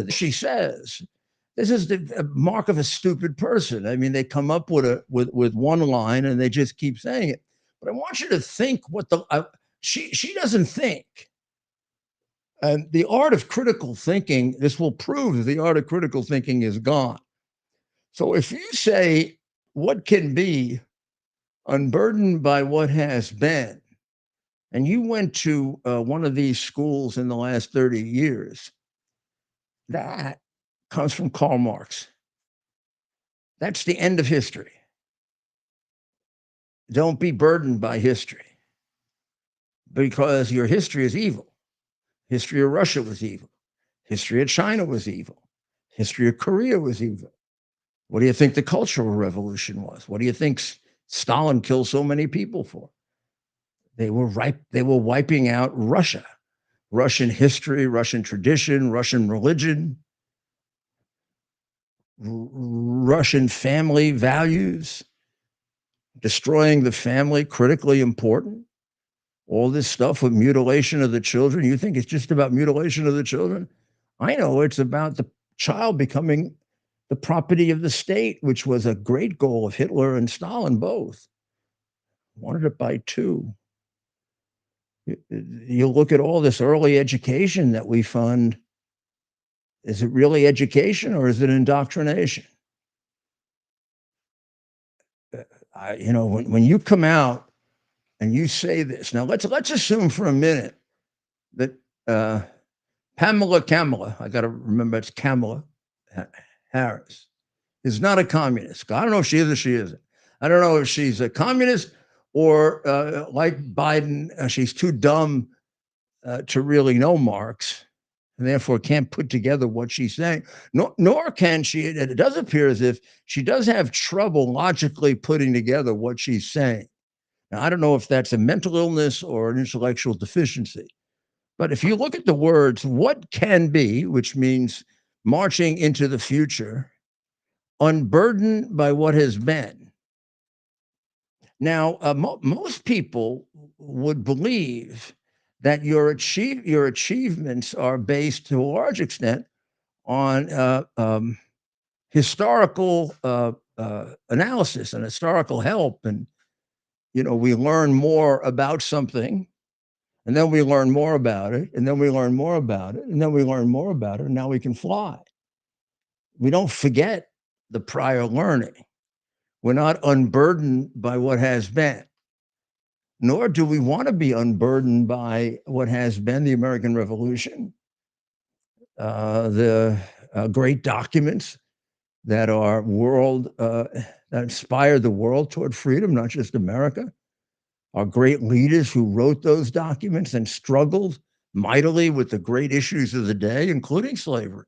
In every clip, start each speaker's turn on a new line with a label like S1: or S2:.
S1: She says, this is the mark of a stupid person. I mean, they come up with with one line and they just keep saying it. But I want you to think what she doesn't think. And the art of critical thinking, this will prove that the art of critical thinking is gone. So if you say what can be unburdened by what has been, and you went to one of these schools in the last 30 years, that comes from Karl Marx. That's the end of history. Don't be burdened by history because your history is evil. History of Russia was evil. History of China was evil. History of Korea was evil. What do you think the Cultural Revolution was? What do you think Stalin killed so many people for? They were They were wiping out Russia, Russian history, Russian tradition, Russian religion, Russian family values, destroying the family, critically important. All this stuff with mutilation of the children. You think it's just about mutilation of the children? I know it's about the child becoming the property of the state, which was a great goal of Hitler and Stalin both. Wanted it by two. You look at all this early education that we fund. Is it really education or is it indoctrination? When you come out and you say this, now let's assume for a minute that Kamala, I got to remember it's Kamala Harris, is not a communist. I don't know if she is or she isn't. I don't know if she's a communist or like Biden, she's too dumb to really know Marx and therefore can't put together what she's saying. Nor can she, it does appear as if she does have trouble logically putting together what she's saying. Now, I don't know if that's a mental illness or an intellectual deficiency. But if you look at the words, what can be, which means marching into the future, unburdened by what has been. Now, most people would believe that your achievements are based to a large extent on historical analysis and historical help. And, we learn more about something and then we learn more about it, and then we learn more about it, and then we learn more about it, and now we can fly. We don't forget the prior learning. We're not unburdened by what has been, nor do we want to be unburdened by what has been the American Revolution, the great documents that are that inspired the world toward freedom, not just America. Our great leaders who wrote those documents and struggled mightily with the great issues of the day, including slavery.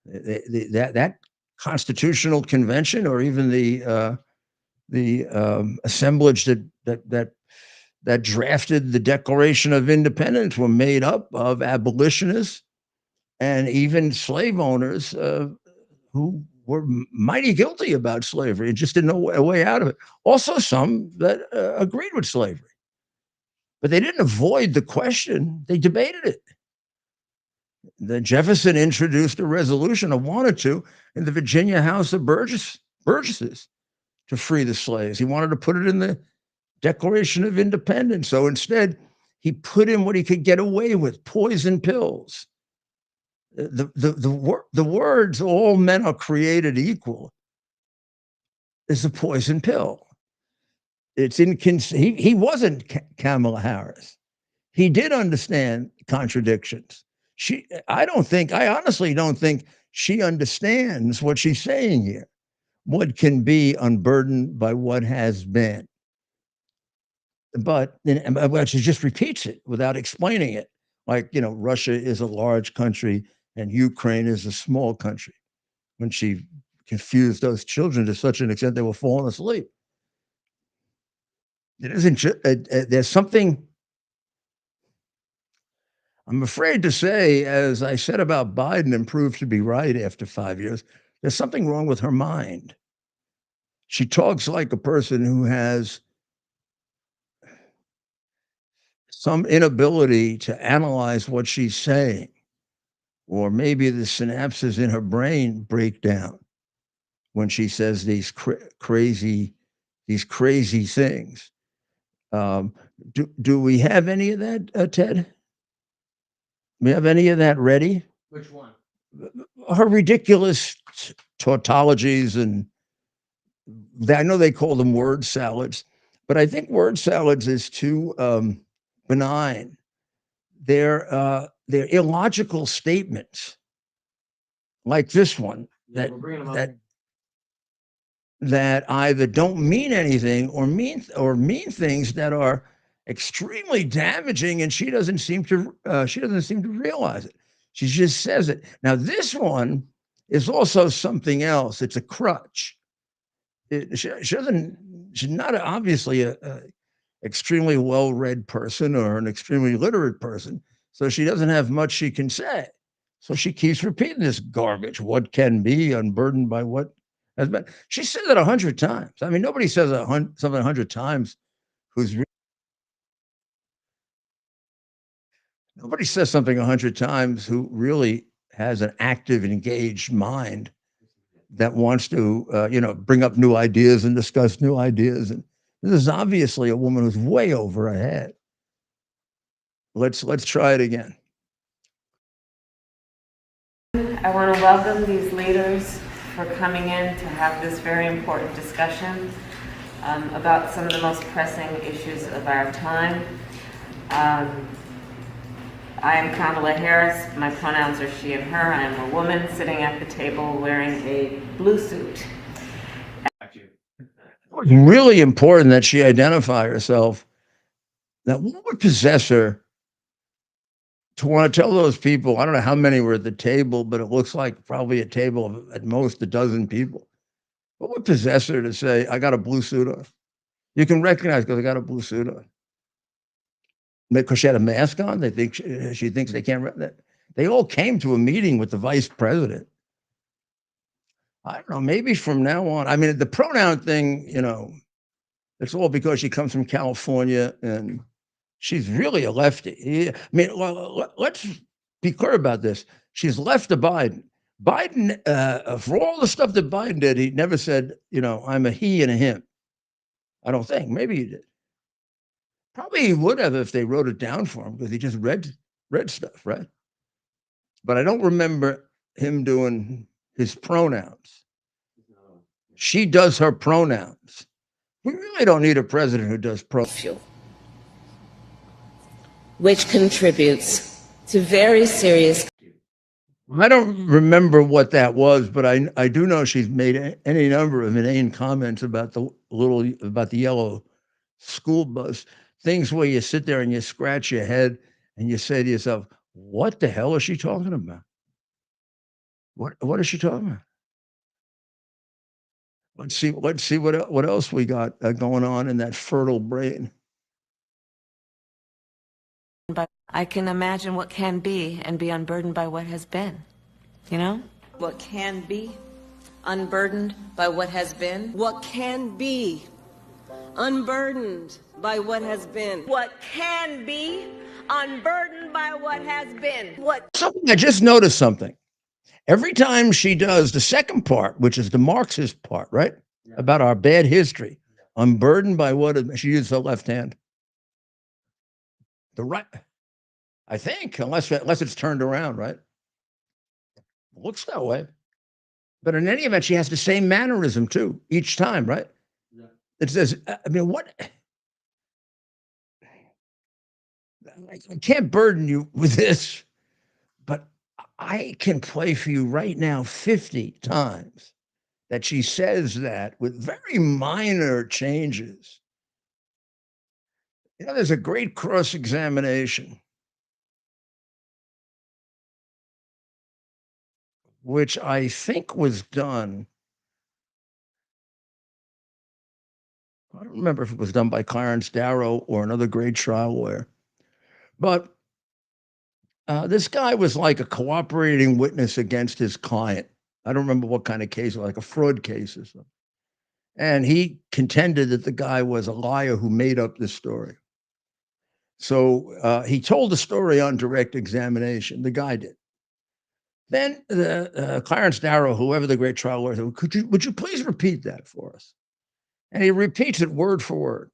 S1: That constitutional convention, or even the assemblage that drafted the Declaration of Independence, were made up of abolitionists and even slave owners who were mighty guilty about slavery and just didn't know a way out of it. Also, some that agreed with slavery. But they didn't avoid the question, they debated it. The Jefferson introduced a resolution, or wanted to, in the Virginia House of Burgesses to free the slaves. He wanted to put it in the Declaration of Independence. So instead, he put in what he could get away with, poison pills. The words "all men are created equal" is a poison pill. It's he wasn't Kamala Harris. He did understand contradictions. I honestly don't think she understands what she's saying here. What can be unburdened by what has been. But she just repeats it without explaining it. Like, Russia is a large country and Ukraine is a small country. When she confused those children to such an extent they were falling asleep. It isn't there's something, I'm afraid to say, as I said about Biden and proved to be right after 5 years, there's something wrong with her mind. She talks like a person who has some inability to analyze what she's saying. or maybe the synapses in her brain break down when she says these crazy things. Do we have any of that, Ted? We have any of that ready?
S2: Which one?
S1: Her ridiculous tautologies, and I know they call them word salads, but I think word salads is too benign. They're illogical statements, like this one
S2: Yeah,
S1: that
S2: we're bringing them up.
S1: that that either don't mean anything or mean things that are extremely damaging, and she doesn't seem to realize it. She just says it. Now this one is also something else. It's a crutch. She doesn't. She's not obviously a extremely well-read person or an extremely literate person, so she doesn't have much she can say. So she keeps repeating this garbage. What can be unburdened by what has been. She says it 100 times. I mean, nobody says something 100 times who's nobody says something 100 times who really has an active, engaged mind that wants to, bring up new ideas and discuss new ideas. And this is obviously a woman who's way over her head. Let's try it again.
S3: I want to welcome these leaders for coming in to have this very important discussion about some of the most pressing issues of our time. I am Kamala Harris. My pronouns are she and her. I am a woman sitting at the table wearing a blue suit.
S1: It's really important that she identify herself. That what would possess her to want to tell those people? I don't know how many were at the table, but it looks like probably a table of at most a dozen people. What would possess her to say, "I got a blue suit on"? You can recognize because I got a blue suit on. Because she had a mask on, they think she thinks they can't. They all came to a meeting with the vice president. I don't know. Maybe from now on, I mean, the pronoun thing, it's all because she comes from California and she's really a lefty. I mean, let's be clear about this. She's left to Biden. Biden, for all the stuff that Biden did, he never said, I'm a he and a him. I don't think. Maybe he did. Probably he would have if they wrote it down for him because he just read stuff, right? But I don't remember him doing his pronouns. She does her pronouns. We really don't need a president who does pronouns.
S4: Which contributes to very serious.
S1: I don't remember what that was, but I do know she's made any number of inane comments about the yellow school bus, things where you sit there and you scratch your head and you say to yourself, "What the hell is she talking about? What is she talking about?" Let's see what else we got going on in that fertile brain.
S3: But I can imagine what can be and be unburdened by what has been,
S4: What can be unburdened by what has been? What can be unburdened by what has been? What can be unburdened by what has been?
S1: I just noticed something. Every time she does the second part, which is the Marxist part, right? Yeah. About our bad history, unburdened by she uses her left hand. The right, I think, unless it's turned around, right? It looks that way. But in any event, she has the same mannerism too, each time, right? Yeah. It says, I mean, what? I can't burden you with this, but I can play for you right now 50 times that she says that with very minor changes. There's a great cross-examination, which I think was done. I don't remember if it was done by Clarence Darrow or another great trial lawyer, but this guy was like a cooperating witness against his client. I don't remember what kind of case, like a fraud case or something. And he contended that the guy was a liar who made up this story. So he told the story on direct examination. The guy did. Then the Clarence Darrow, whoever the great trial lawyer, said, would you please repeat that for us? And he repeats it word for word,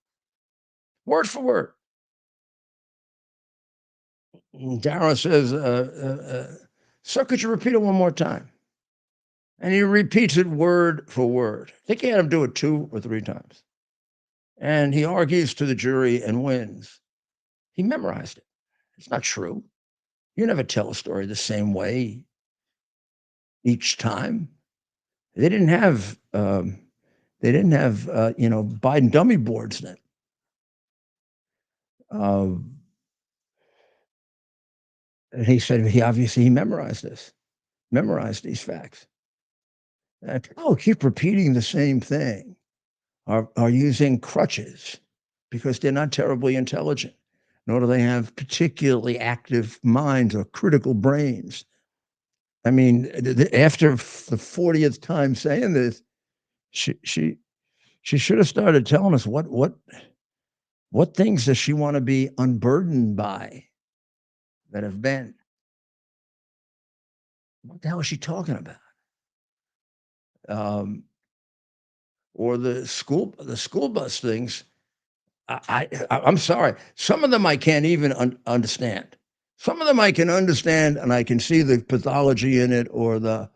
S1: word for word. And Darrow says, sir, could you repeat it one more time? And he repeats it word for word. I think he had him do it 2 or 3 times. And he argues to the jury and wins. He memorized it. It's not true. You never tell a story the same way each time. They didn't have Biden dummy boards then. And he said he memorized these facts. And people keep repeating the same thing, are using crutches because they're not terribly intelligent, nor do they have particularly active minds or critical brains. I mean, after the 40th time saying this, she should have started telling us what things does she want to be unburdened by that have been. What the hell is she talking about? Or the school bus things. I'm sorry. Some of them I can't even understand. Some of them I can understand, and I can see the pathology in it, or the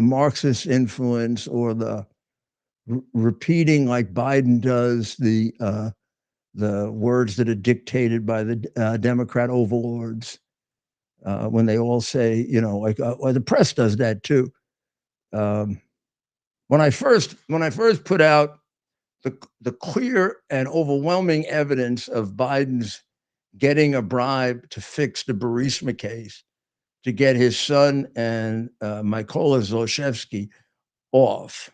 S1: Marxist influence, or the repeating like Biden does the words that are dictated by the Democrat overlords when they all say, like, well, the press does that too. When I first put out the clear and overwhelming evidence of Biden's getting a bribe to fix the Burisma case, to get his son and Mykola Zlochevsky off,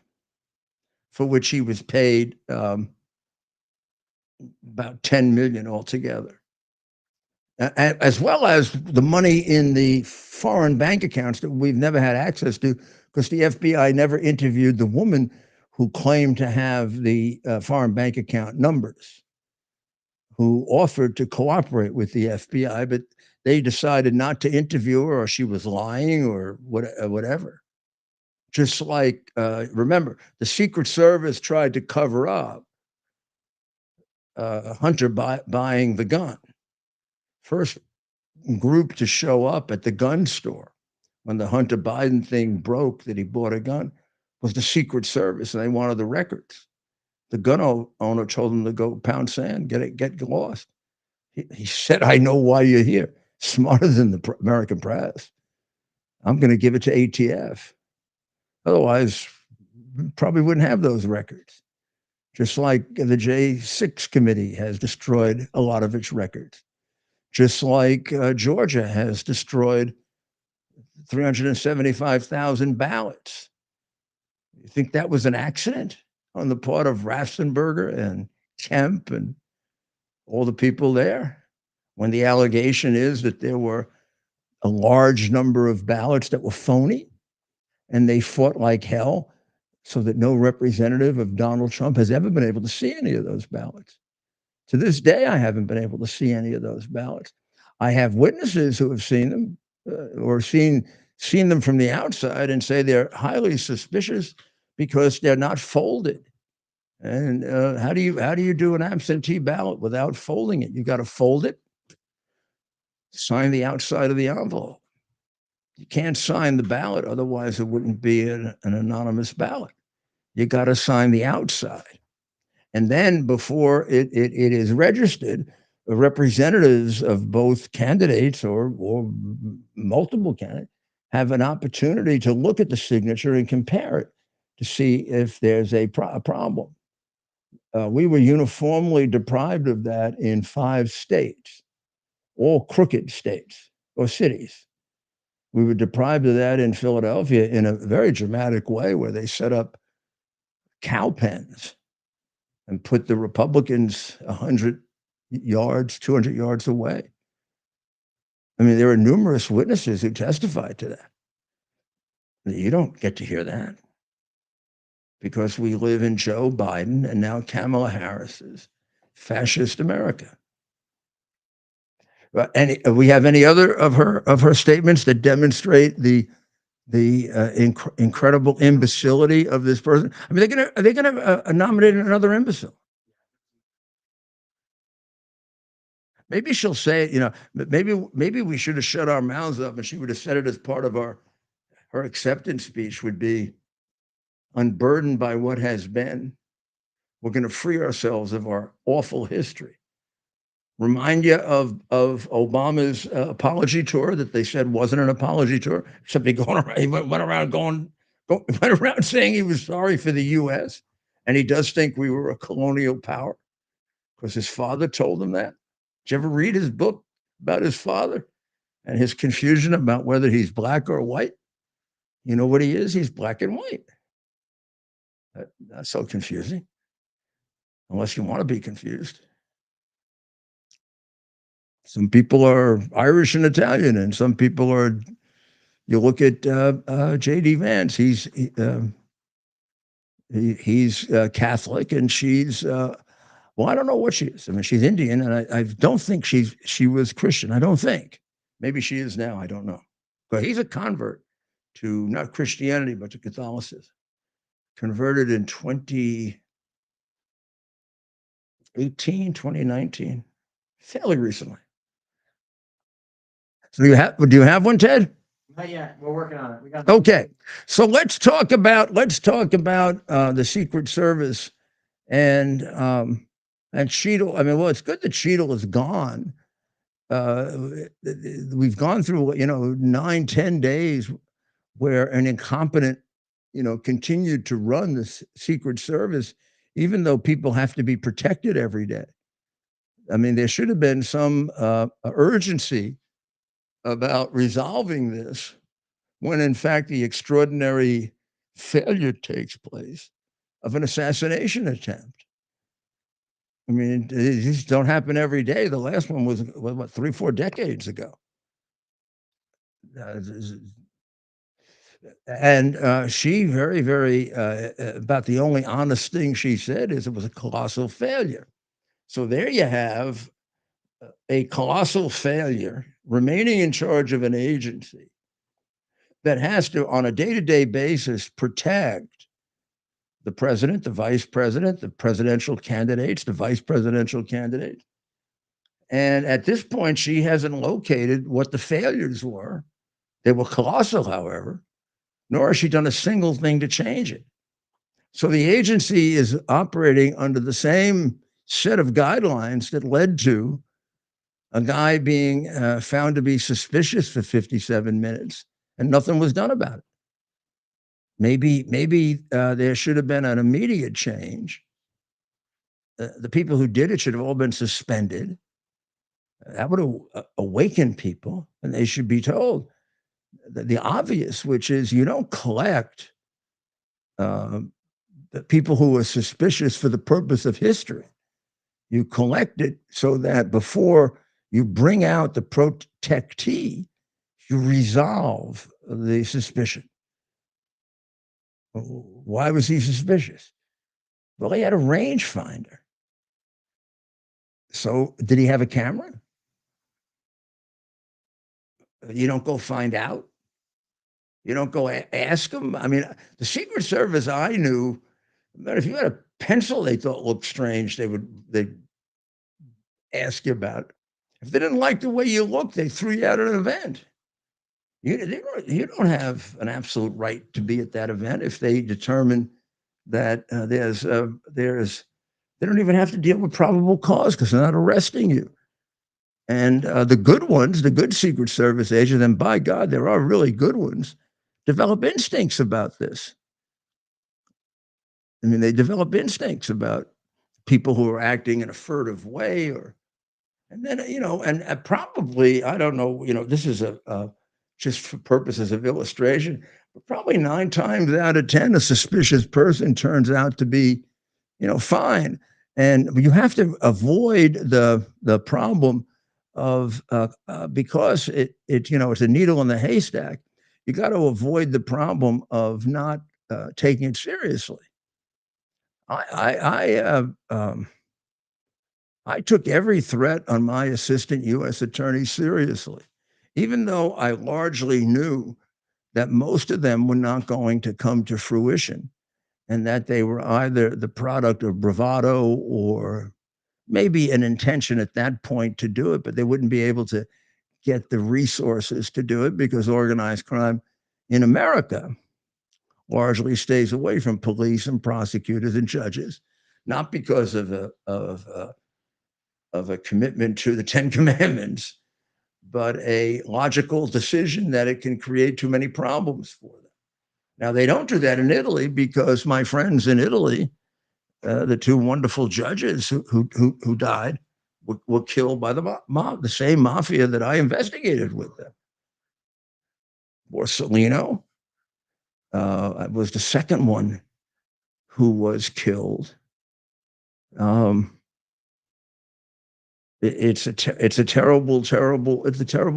S1: for which he was paid about $10 million altogether, as well as the money in the foreign bank accounts that we've never had access to, because the FBI never interviewed the woman who claimed to have the foreign bank account numbers, who offered to cooperate with the FBI, but they decided not to interview her, or she was lying, or whatever. Just like, remember, the Secret Service tried to cover up Hunter buying the gun. First group to show up at the gun store when the Hunter Biden thing broke, that he bought a gun, was the Secret Service, and they wanted the records. The gun owner told them to go pound sand, get lost. He said, I know why you're here. Smarter than the American press. I'm going to give it to ATF. Otherwise, we probably wouldn't have those records. Just like the J6 committee has destroyed a lot of its records. Just like Georgia has destroyed 375,000 ballots. You think that was an accident on the part of Raffensperger and Kemp and all the people there? When the allegation is that there were a large number of ballots that were phony, and they fought like hell so that no representative of Donald Trump has ever been able to see any of those ballots. To this day, I haven't been able to see any of those ballots. I have witnesses who have seen them, or seen them from the outside, and say they're highly suspicious because they're not folded. And how do you do an absentee ballot without folding it? You got to fold it, sign the outside of the envelope. You can't sign the ballot, otherwise it wouldn't be an anonymous ballot. You got to sign the outside. And then before it is registered, the representatives of both candidates or multiple candidates have an opportunity to look at the signature and compare it to see if there's a problem. We were uniformly deprived of that in 5 states, all crooked states or cities. We were deprived of that in Philadelphia in a very dramatic way, where they set up cow pens and put the Republicans 100 yards, 200 yards away. I mean, there are numerous witnesses who testified to that. You don't get to hear that because we live in Joe Biden and now Kamala Harris's fascist America. We have any other of her statements that demonstrate the incredible imbecility of this person? I mean, are they gonna nominate another imbecile? Maybe she'll say it, maybe we should have shut our mouths up and she would have said it as part of her acceptance speech would be unburdened by what has been. We're going to free ourselves of our awful history. Remind you of Obama's apology tour that they said wasn't an apology tour, except he went around saying he was sorry for the U.S. and he does think we were a colonial power because his father told him that. Did you ever read his book about his father and his confusion about whether he's black or white? You know what he is? He's black and white. That's so confusing, unless you want to be confused. Some people are Irish and Italian, and some people are. You look at J.D. Vance; he's Catholic, and she's well, I don't know what she is. I mean, she's Indian, and I don't think she was Christian. I don't think. Maybe she is now. I don't know. But he's a convert to not Christianity, but to Catholicism. Converted in 2018, 2019, fairly recently. So do you have one, Ted?
S2: Not yet. We're working on it. We got
S1: Okay. So let's talk about the Secret Service and Cheadle. I mean, well, it's good that Cheadle is gone. We've gone through 9-10 days where an incompetent continued to run the Secret Service, even though people have to be protected every day. I mean, there should have been some urgency about resolving this when, in fact, the extraordinary failure takes place of an assassination attempt. I mean, these don't happen every day. The last one was, what, 3-4 decades ago. And she very, very, about the only honest thing she said is it was a colossal failure. So there you have a colossal failure remaining in charge of an agency that has to, on a day-to-day basis, protect the president, the vice president, the presidential candidates, the vice presidential candidates. And at this point, she hasn't located what the failures were. They were colossal, however, nor has she done a single thing to change it. So the agency is operating under the same set of guidelines that led to a guy being found to be suspicious for 57 minutes, and nothing was done about it. Maybe there should have been an immediate change. The people who did it should have all been suspended. That would have awakened people, and they should be told the obvious, which is you don't collect the people who are suspicious for the purpose of history. You collect it so that before you bring out the protectee, you resolve the suspicion. Why was he suspicious? Well, he had a rangefinder. So did he have a camera? You don't go find out. You don't go ask him. I mean, the Secret Service I knew, but if you had a pencil they thought looked strange, they'd ask you about it. If they didn't like the way you looked, they threw you out at an event. You don't have an absolute right to be at that event if they determine that they don't even have to deal with probable cause because they're not arresting you. And the good ones, the good Secret Service agents, and by God, there are really good ones, develop instincts about this. I mean, they develop instincts about people who are acting in a furtive way, and then and probably I don't know. This is a just for purposes of illustration, but probably 9 times out of 10, a suspicious person turns out to be, fine. And you have to avoid the problem of because it's a needle in the haystack. You got to avoid the problem of not taking it seriously. I I took every threat on my assistant U.S. attorney seriously, even though I largely knew that most of them were not going to come to fruition and that they were either the product of bravado or maybe an intention at that point to do it, but they wouldn't be able to get the resources to do it because organized crime in America largely stays away from police and prosecutors and judges, not because of a commitment to the Ten Commandments, but a logical decision that it can create too many problems for them. Now, they don't do that in Italy because my friends in Italy, the two wonderful judges who died, were killed by the same mafia that I investigated with them. Borsellino was the second one who was killed. It's a terrible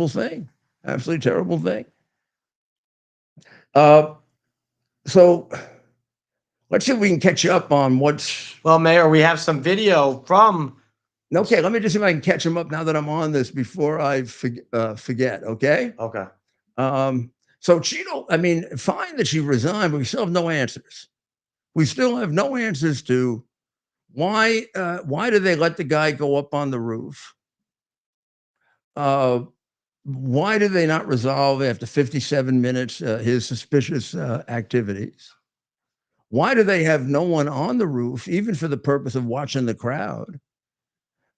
S1: thing, absolutely terrible thing. So let's see if we can catch up on what's.
S2: Well, Mayor, we have some video from.
S1: Okay, let me just see if I can catch him up now that I'm on this before I forget. Okay.
S2: Okay.
S1: So Cheeto, I mean, fine that she resigned, but we still have no answers. We still have no answers to why did they let the guy go up on the roof? Why did they not resolve after 57 minutes his suspicious activities? Why do they have no one on the roof, even for the purpose of watching the crowd?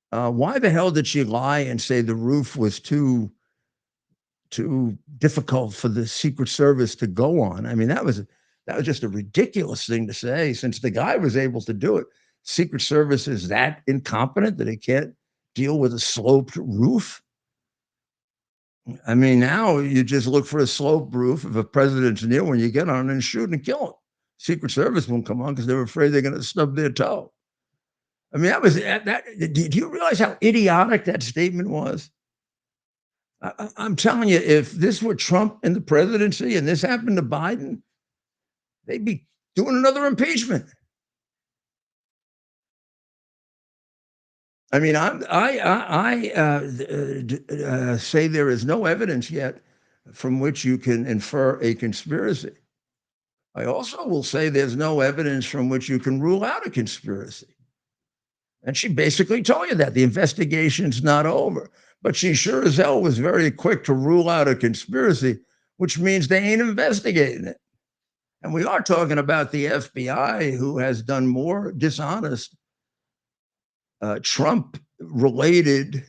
S1: Why the hell did she lie and say the roof was too difficult for the Secret Service to go on? I mean, that was just a ridiculous thing to say, since the guy was able to do it. Secret Service is that incompetent that it can't deal with a sloped roof? I mean, now you just look for a sloped roof. If a president's near, when you get on and shoot and kill him. Secret Service won't come on because they're afraid they're going to stub their toe. I mean, do you realize how idiotic that statement was? I'm telling you, if this were Trump in the presidency and this happened to Biden, they'd be doing another impeachment. I mean, I say there is no evidence yet from which you can infer a conspiracy. I also will say there's no evidence from which you can rule out a conspiracy. And she basically told you that the investigation's not over. But she sure as hell was very quick to rule out a conspiracy, which means they ain't investigating it. And we are talking about the FBI, who has done more dishonest Trump-related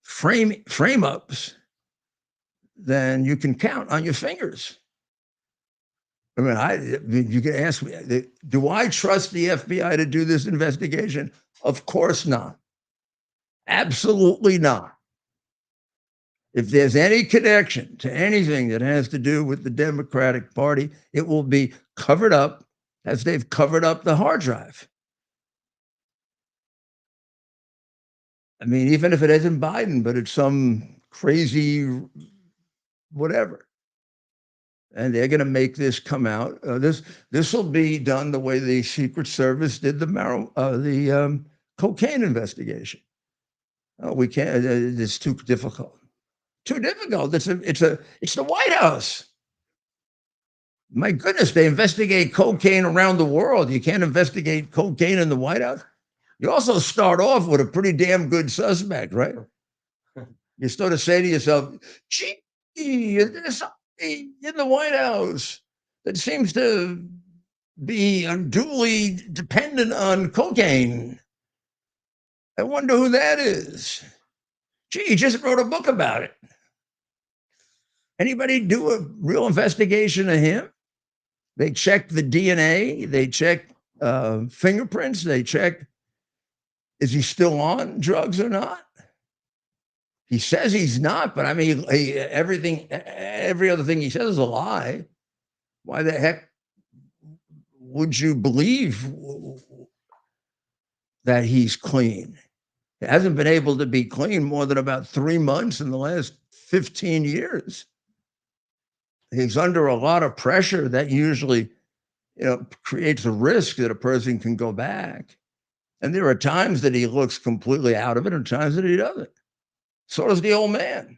S1: frame-ups than you can count on your fingers. I mean, you can ask me, do I trust the FBI to do this investigation? Of course not. Absolutely not. If there's any connection to anything that has to do with the Democratic Party, it will be covered up as they've covered up the hard drive. I mean, even if it isn't Biden, but it's some crazy whatever. And they're going to make this come out. This will be done the way the Secret Service did the cocaine investigation. We can't. It's too difficult. Too difficult. It's the White House. My goodness, they investigate cocaine around the world. You can't investigate cocaine in the White House. You also start off with a pretty damn good suspect, right? You sort of say to yourself, gee, there's something in the White House that seems to be unduly dependent on cocaine. I wonder who that is. Gee, he just wrote a book about it. Anybody do a real investigation of him? They check the DNA. They check fingerprints. They check, is he still on drugs or not? He says he's not, but I mean, every other thing he says is a lie. Why the heck would you believe that he's clean? He hasn't been able to be clean more than about 3 months in the last 15 years. He's under a lot of pressure that usually, creates a risk that a person can go back. And there are times that he looks completely out of it and times that he doesn't. So does the old man.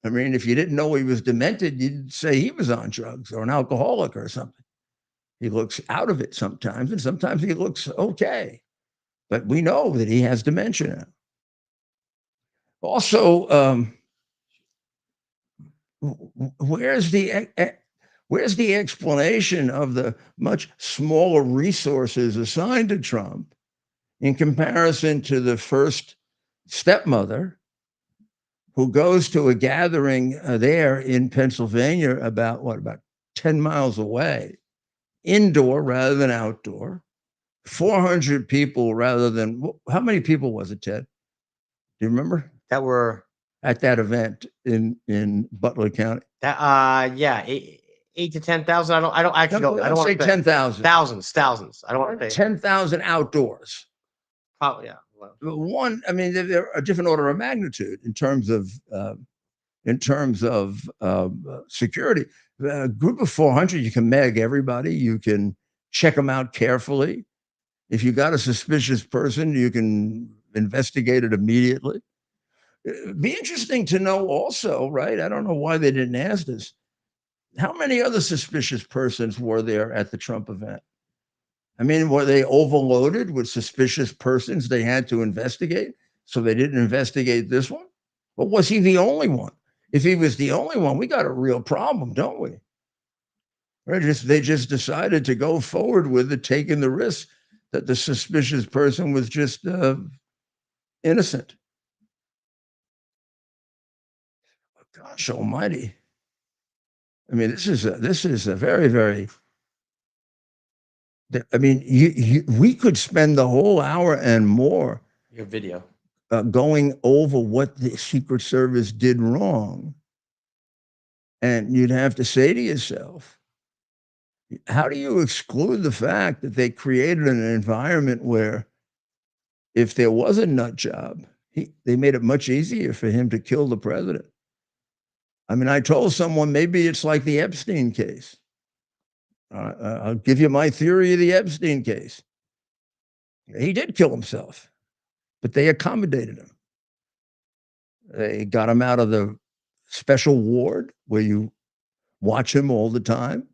S1: I mean, if you didn't know he was demented, you'd say he was on drugs or an alcoholic or something. He looks out of it sometimes, and sometimes he looks okay. But we know that he has dementia now. Also, where's the explanation of the much smaller resources assigned to Trump in comparison to the first stepmother who goes to a gathering there in Pennsylvania about 10 miles away, indoor rather than outdoor, 400 people rather than, how many people was it, Ted? Do you remember?
S2: That were
S1: at that event in Butler County.
S2: that yeah, 8 to 10,000. I don't actually
S1: No,
S2: I don't want
S1: say
S2: to
S1: 10,000.
S2: Thousands. I don't want to say
S1: 10,000 outdoors.
S2: probably yeah. Well,
S1: One, I mean, they're a different order of magnitude in terms of security. A group of 400, you can meg everybody. You can check them out carefully. If you got a suspicious person, you can investigate it immediately. It'd be interesting to know also, right? I don't know why they didn't ask this. How many other suspicious persons were there at the Trump event? I mean, were they overloaded with suspicious persons they had to investigate? So they didn't investigate this one? Or was he the only one? If he was the only one, we got a real problem, don't we? Right? They just decided to go forward with it, taking the risk that the suspicious person was just innocent. Gosh almighty. I mean, this is a very, very, I mean, we could spend the whole hour and more
S2: your video.
S1: Going over what the Secret Service did wrong. And you'd have to say to yourself, how do you exclude the fact that they created an environment where if there was a nut job, they made it much easier for him to kill the president? I mean, I told someone maybe it's like the Epstein case. I'll give you my theory of the Epstein case. He did kill himself, but they accommodated him. They got him out of the special ward where you watch him all the time.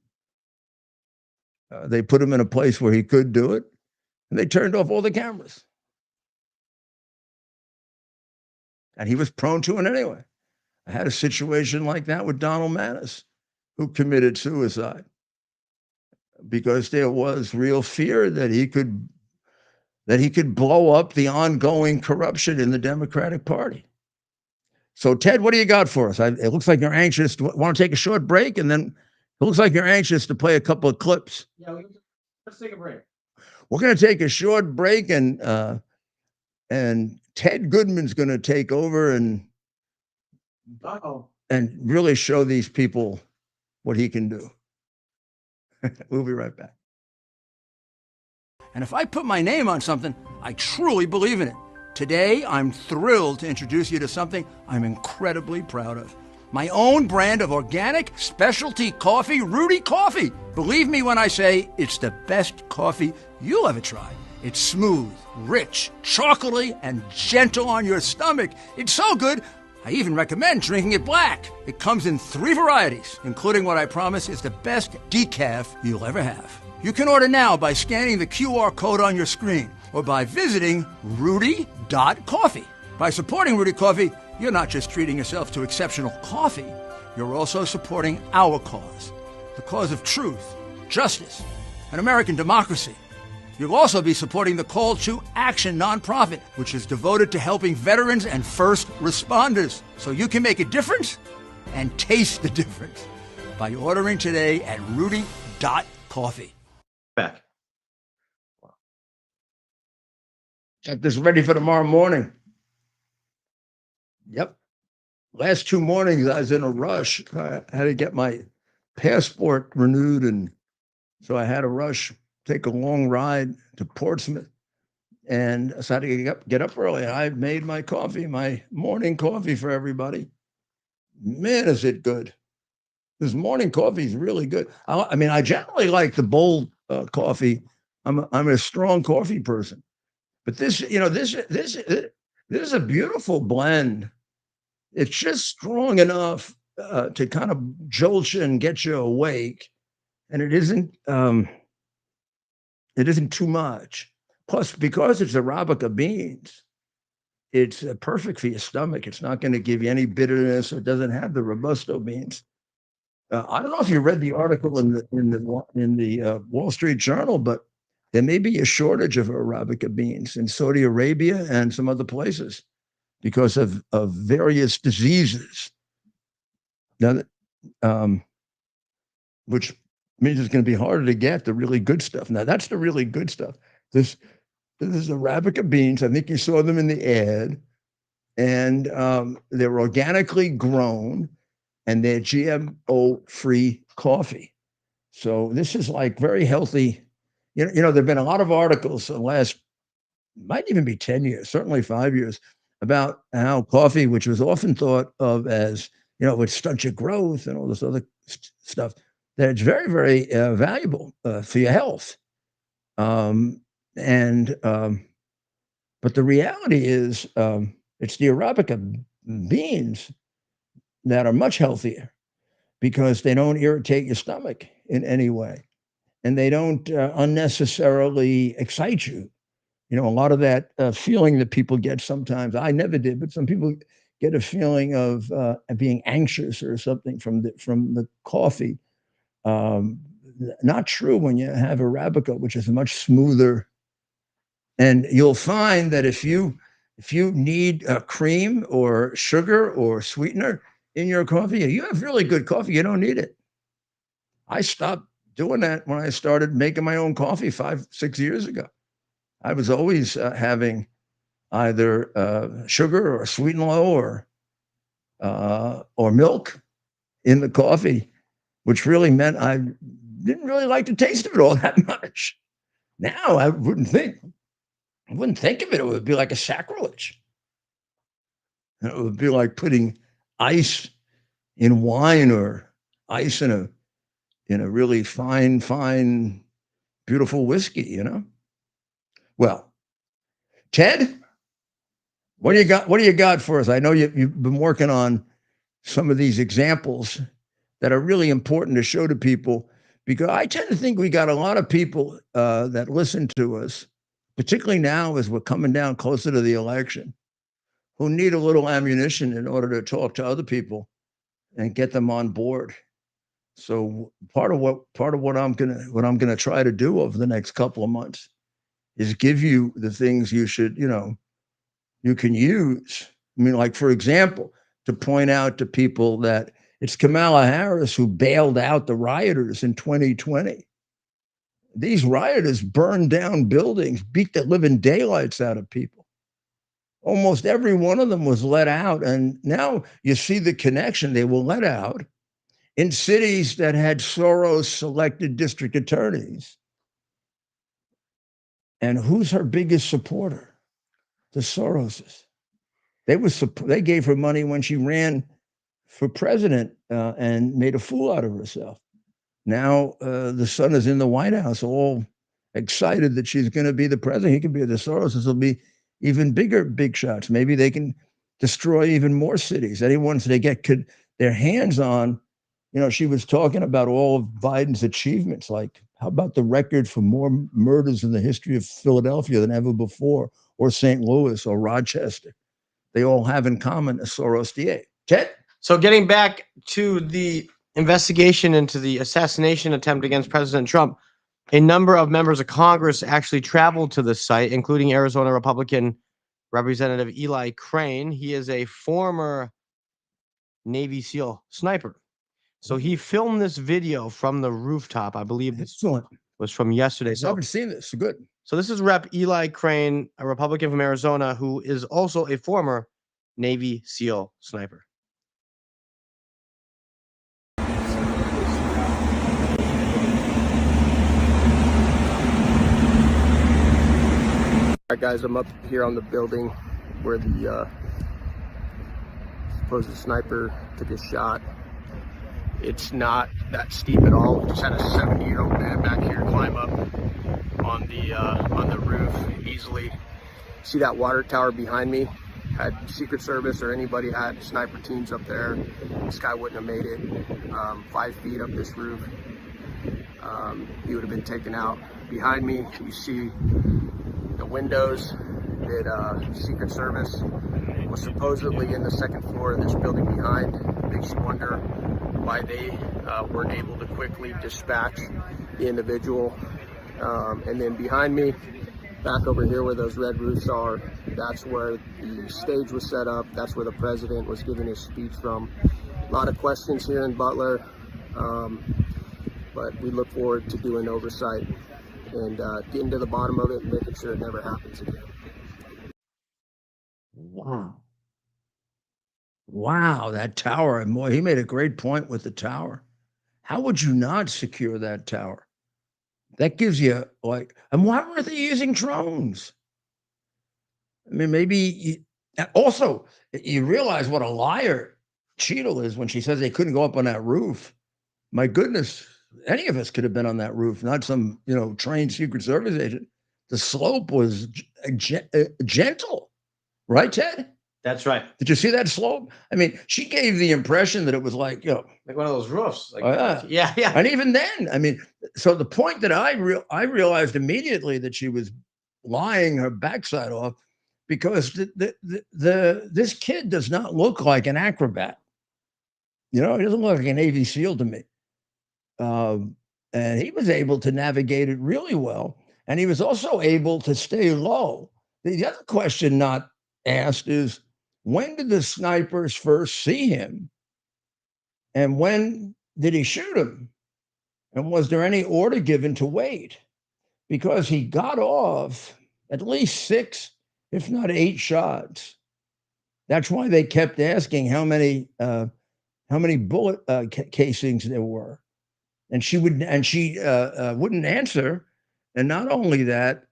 S1: They put him in a place where he could do it, and they turned off all the cameras. And he was prone to it anyway. I had a situation like that with Donald Maness, who committed suicide because there was real fear that he could blow up the ongoing corruption in the Democratic Party. So, Ted, what do you got for us? It looks like you're anxious. Want to take a short break? And then it looks like you're anxious to play a couple of clips.
S2: Yeah, let's take a break.
S1: We're going to take a short break, and Ted Goodman's going to take over and really show these people what he can do. We'll be right back. And if I put my name on something, I truly believe in it. Today, I'm thrilled to introduce you to something I'm incredibly proud of. My own brand of organic specialty coffee, Rudy Coffee. Believe me when I say it's the best coffee you'll ever try. It's smooth, rich, chocolatey, and gentle on your stomach. It's so good, I even recommend drinking it black. It comes in 3 varieties, including what I promise is the best decaf you'll ever have. You can order now by scanning the QR code on your screen or by visiting rudy.coffee. By supporting Rudy Coffee, you're not just treating yourself to exceptional coffee, you're also supporting our cause, the cause of truth, justice, and American democracy. You'll also be supporting the Call to Action nonprofit, which is devoted to helping veterans and first responders. So you can make a difference and taste the difference by ordering today at rudy.coffee.
S2: Back.
S1: Got this ready for tomorrow morning. Yep. Last 2 mornings, I was in a rush. I had to get my passport renewed, and so I had to rush, take a long ride to Portsmouth, and so I had to get up early. I made my coffee, my morning coffee for everybody. Man, is it good. This morning coffee is really good. I mean, I generally like the bold coffee I'm a strong coffee person. But this, this is a beautiful blend. It's just strong enough to kind of jolt you and get you awake, and it isn't too much. Plus, because it's Arabica beans, it's perfect for your stomach. It's not going to give you any bitterness. It doesn't have the Robusto beans. I don't know if you read the article in the Wall Street Journal, but there may be a shortage of Arabica beans in Saudi Arabia and some other places because of various diseases. Now, which means it's going to be harder to get the really good stuff. Now, that's the really good stuff. This is Arabica beans. I think you saw them in the ad, and they're organically grown, and they're GMO-free coffee. So this is like very healthy. There've been a lot of articles in the last, might even be 10 years, certainly 5 years, about how coffee, which was often thought of as, would stunt your growth and all this other stuff, that it's very, very valuable for your health. But the reality is it's the Arabica beans that are much healthier because they don't irritate your stomach in any way. And they don't unnecessarily excite you. A lot of that feeling that people get sometimes, I never did, but some people get a feeling of being anxious or something from the coffee. Not true when you have Arabica, which is much smoother. And you'll find that if you need cream or sugar or sweetener in your coffee, you have really good coffee. You don't need it. I stopped doing that when I started making my own coffee 5-6 years ago. I was always having either sugar or sweet and low or milk in the coffee, which really meant I didn't really like the taste of it all that much. Now I wouldn't think of it. It would be like a sacrilege. It would be like putting ice in wine or ice in a really fine, beautiful whiskey, Well, Ted, what do you got? What do you got for us? I know you've been working on some of these examples that are really important to show to people, because I tend to think we got a lot of people that listen to us, particularly now as we're coming down closer to the election, who need a little ammunition in order to talk to other people and get them on board. So part of what I'm gonna try to do over the next couple of months is give you the things you should, you can use. I mean, like, for example, to point out to people that it's Kamala Harris who bailed out the rioters in 2020. These rioters burned down buildings, beat the living daylights out of people. Almost every one of them was let out. And now you see the connection. They were let out in cities that had Soros-selected district attorneys. And who's her biggest supporter? The Soroses. They gave her money when she ran for president and made a fool out of herself. Now the son is in the White House, all excited that she's going to be the president. He could be the Soroses will be even big shots. Maybe they can destroy even more cities. Anyone they get their hands on. She was talking about all of Biden's achievements. Like, how about the record for more murders in the history of Philadelphia than ever before, or St. Louis or Rochester? They all have in common a Soros DA. Ted?
S2: So getting back to the investigation into the assassination attempt against President Trump, a number of members of Congress actually traveled to the site, including Arizona Republican Representative Eli Crane. He is a former Navy SEAL sniper. So he filmed this video from the rooftop. I believe this was from yesterday.
S1: I haven't seen this. Good.
S2: So this is Rep. Eli Crane, a Republican from Arizona, who is also a former Navy SEAL sniper.
S5: All right, guys, I'm up here on the building where the supposed sniper took a shot. It's not that steep at all. We just had a 70-year-old man back here climb up. on the roof easily. See that water tower behind me? Had Secret Service or anybody had sniper teams up there, this guy wouldn't have made it 5 feet up this roof. He would have been taken out. Behind me, you see the windows that Secret Service was supposedly in the second floor of this building behind. Makes you wonder why they weren't able to quickly dispatch the individual. And then behind me, back over here where those red roofs are, that's where the stage was set up. That's where the president was giving his speech from. A lot of questions here in Butler, but we look forward to doing oversight and getting to the bottom of it and making sure it never happens again.
S1: Wow. Wow, that tower. And boy, he made a great point with the tower. How would you not secure that tower? That gives you like, and why weren't they using drones? I mean, maybe also you realize what a liar Cheadle is when she says they couldn't go up on that roof. My goodness, any of us could have been on that roof, not some, trained Secret Service agent. The slope was gentle, right, Ted?
S2: That's right.
S1: Did you see that slope? I mean, she gave the impression that it was like,
S2: like one of those roofs. Like,
S1: yeah. And even then, I mean, so the point that I realized immediately that she was lying her backside off, because this kid does not look like an acrobat. He doesn't look like a Navy SEAL to me. And he was able to navigate it really well. And he was also able to stay low. The other question not asked is, when did the snipers first see him? And when did he shoot him? And was there any order given to wait? Because he got off at least 6, if not 8 shots. That's why they kept asking how many bullet casings there were. And she wouldn't answer. And not only that,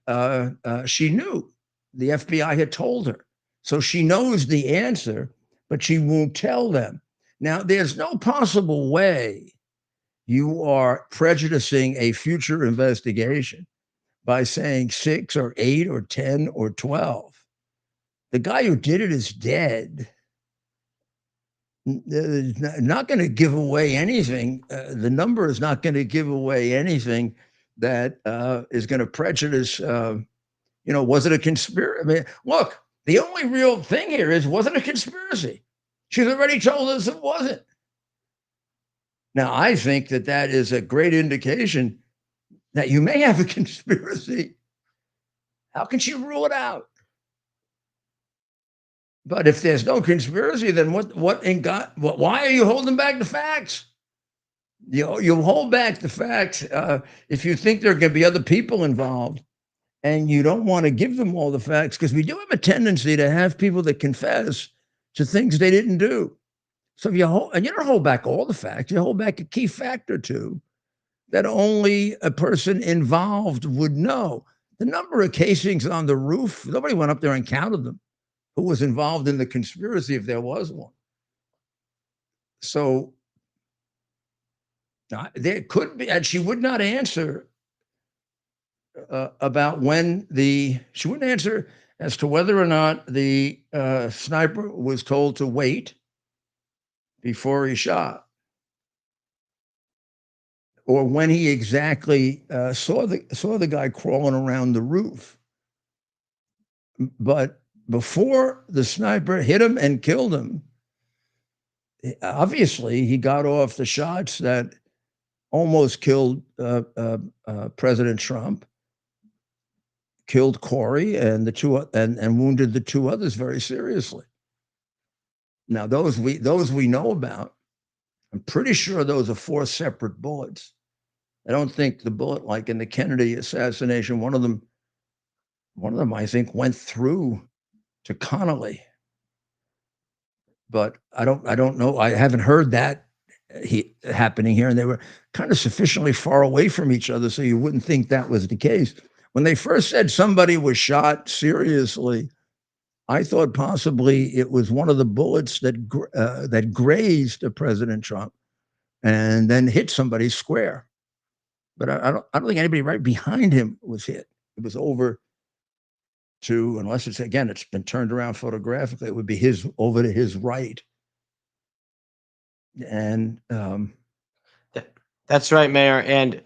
S1: she knew. The FBI had told her. So she knows the answer, but she won't tell them. Now, there's no possible way you are prejudicing a future investigation by saying 6 or 8 or 10 or 12. The guy who did it is dead. Not going to give away anything. The number is not going to give away anything that is going to prejudice. Was it a conspiracy? I mean, look, the only real thing here is, was it a conspiracy? She's already told us it wasn't. Now, I think that is a great indication that you may have a conspiracy. How can she rule it out? But if there's no conspiracy, then what in God? Why are you holding back the facts? You hold back the facts if you think there are going to be other people involved, and you don't want to give them all the facts, because we do have a tendency to have people that confess to things they didn't do. So if you don't hold back all the facts, you hold back a key fact or two that only a person involved would know. The number of casings on the roof, nobody went up there and counted them. Who was involved in the conspiracy, if there was one? So there could be, and she would not answer about she wouldn't answer as to whether or not the sniper was told to wait before he shot, or when he exactly saw the guy crawling around the roof. But before the sniper hit him and killed him, obviously he got off the shots that almost killed President Trump, killed Corey, and and wounded the 2 others very seriously. Now those we know about. I'm pretty sure those are 4 separate bullets. I don't think the bullet, like in the Kennedy assassination, one of them I think went through to Connolly. But I don't know. I haven't heard that happening here, and they were kind of sufficiently far away from each other so you wouldn't think that was the case. When they first said somebody was shot seriously, I thought possibly it was one of the bullets that grazed President Trump and then hit somebody square. but I don't think anybody right behind him was hit. It was over to, unless it's again, it's been turned around photographically, it would be over to his right. And
S2: That's right, Mayor. And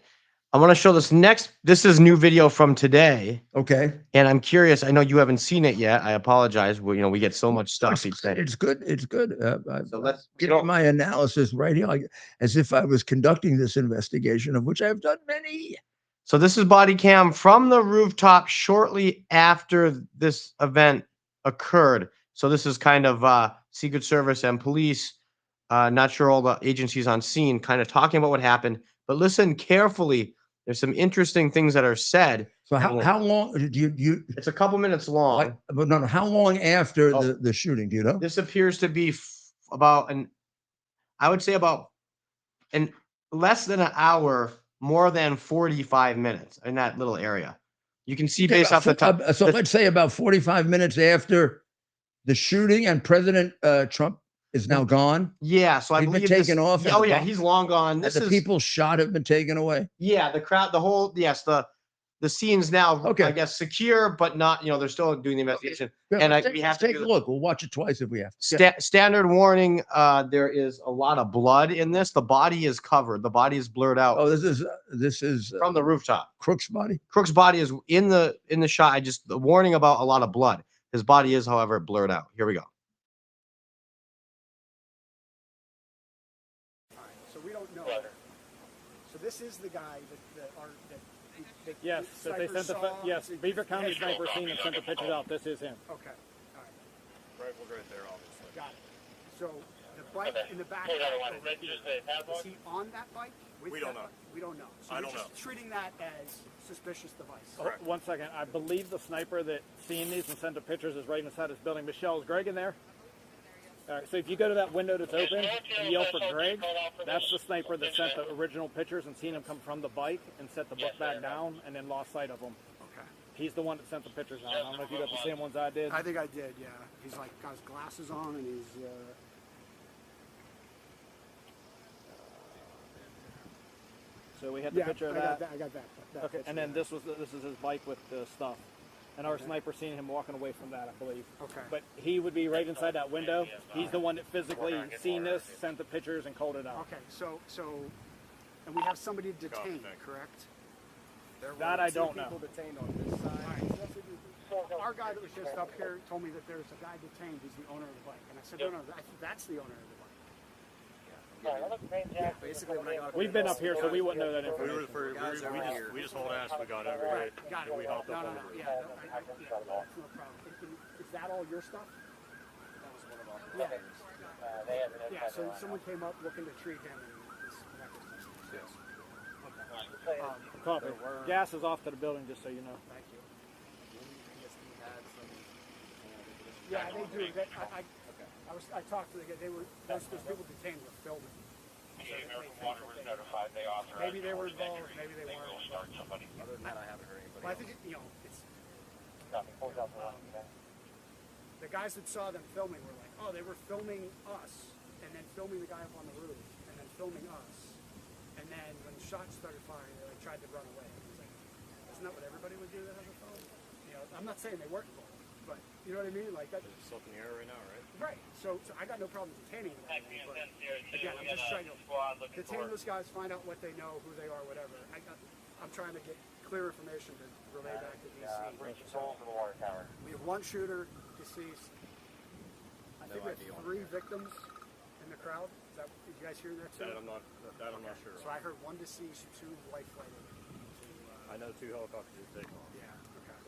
S2: I want to show this next. This is new video from today.
S1: okay,
S2: And I'm curious. I know you haven't seen it yet. I apologize. We get so much stuff each day.
S1: it's good. It's good.
S2: So let's
S1: Give you my analysis right here, like, as if I was conducting this investigation, of which I've done many.
S2: So this is body cam from the rooftop shortly after this event occurred. So this is kind of Secret Service and police. Not sure all the agencies on scene kind of talking about what happened, but listen carefully. There's some interesting things that are said.
S1: So how long do you?
S2: It's a couple minutes long.
S1: Like, but no, how long after the shooting? Do you know?
S2: This appears to be I would say about less than an hour, more than 45 minutes in that little area. You can see based off the top.
S1: So let's say about 45 minutes after the shooting, and President Trump is now gone.
S2: Yeah, so I believe
S1: been taken off.
S2: Oh yeah, he's long gone.
S1: The people shot have been taken away.
S2: Yeah, the crowd, the scene's now,
S1: okay,
S2: I guess, secure, but not, they're still doing the investigation. Okay. And we have to
S1: take a look. We'll watch it twice if we have
S2: to. Standard warning, there is a lot of blood in this. The body is covered. The body is blurred out.
S1: Oh, this is
S2: from the rooftop.
S1: Crook's body?
S2: Crook's body is in the shot. The warning about a lot of blood. His body is, however, blurred out. Here we go.
S6: So we don't know. So this is the guy that
S7: yes, that they sent yes, Beaver County Sniper Scene and sent the pictures out. This is him.
S6: Okay. All right.
S5: Rifle right there, obviously.
S6: Got it. So the bike in the back. Is he on that bike?
S5: We don't know.
S6: We don't know. So we're just treating that as suspicious device.
S7: Oh, 1 second. I believe the sniper that seen these and sent the pictures is right inside this building. Michelle, is Greg in there? All right, so if you go to that window that's open and yell for Greg, that's the sniper that sent the original pictures and seen him come from the bike and set the book back down and then lost sight of him.
S6: Okay.
S7: He's the one that sent the pictures out. I don't know if you got the same ones I did.
S6: I think I did, yeah. He's like got his glasses on and he's...
S7: So we had the picture of that.
S6: I got that.
S7: Okay, and then this is his bike with the stuff. And our sniper seen him walking away from that, I believe.
S6: Okay.
S7: But he would be right inside that window. He's the one that physically seen this, sent the pictures, and called it out.
S6: Okay, so, and we have somebody detained, correct?
S7: That I don't know.
S6: People detained on this side. Right. Our guy that was just up here told me that there's a guy detained. He's the owner of the bike, and I said, no, I think that's the owner of the bike.
S8: Yeah, basically, when I got
S7: we've been up here, so we wouldn't know that information.
S5: We just hauled ass. We got over it.
S6: Got it.
S5: We hopped up over it.
S6: Yeah, no problem. Is that all your stuff?
S8: That was one of our
S6: Yeah, so someone came up looking to treat him.
S5: Yes.
S7: Copy. Gas is off to the building, just so you know.
S6: Thank you. Yeah, they do. I talked to the guy. Those people detained were filming. Maybe they were involved. Maybe they weren't.
S8: Other than that, I haven't heard anybody.
S6: Well, I think it's. The guys that saw them filming were like, "Oh, they were filming us, and then filming the guy up on the roof, and then filming us, and then when the shots started firing, they tried to run away." I was like, "Isn't that what everybody would do that has a phone?" I'm not saying they weren't involved. But you know what I mean? Like that.
S5: It's up in the air right now, right?
S6: Right. So I got no problem detaining them. But again, I'm just trying to detain those guys, find out what they know, who they are, whatever. I'm trying to get clear information to relay back to DC. We have one shooter deceased. I think we have 3 victims in the crowd. Did you guys hear that too?
S5: That I'm not sure.
S6: So I heard 1 deceased, 2 life flighted.
S5: I know 2 helicopters are taken off.
S6: Yeah. Okay.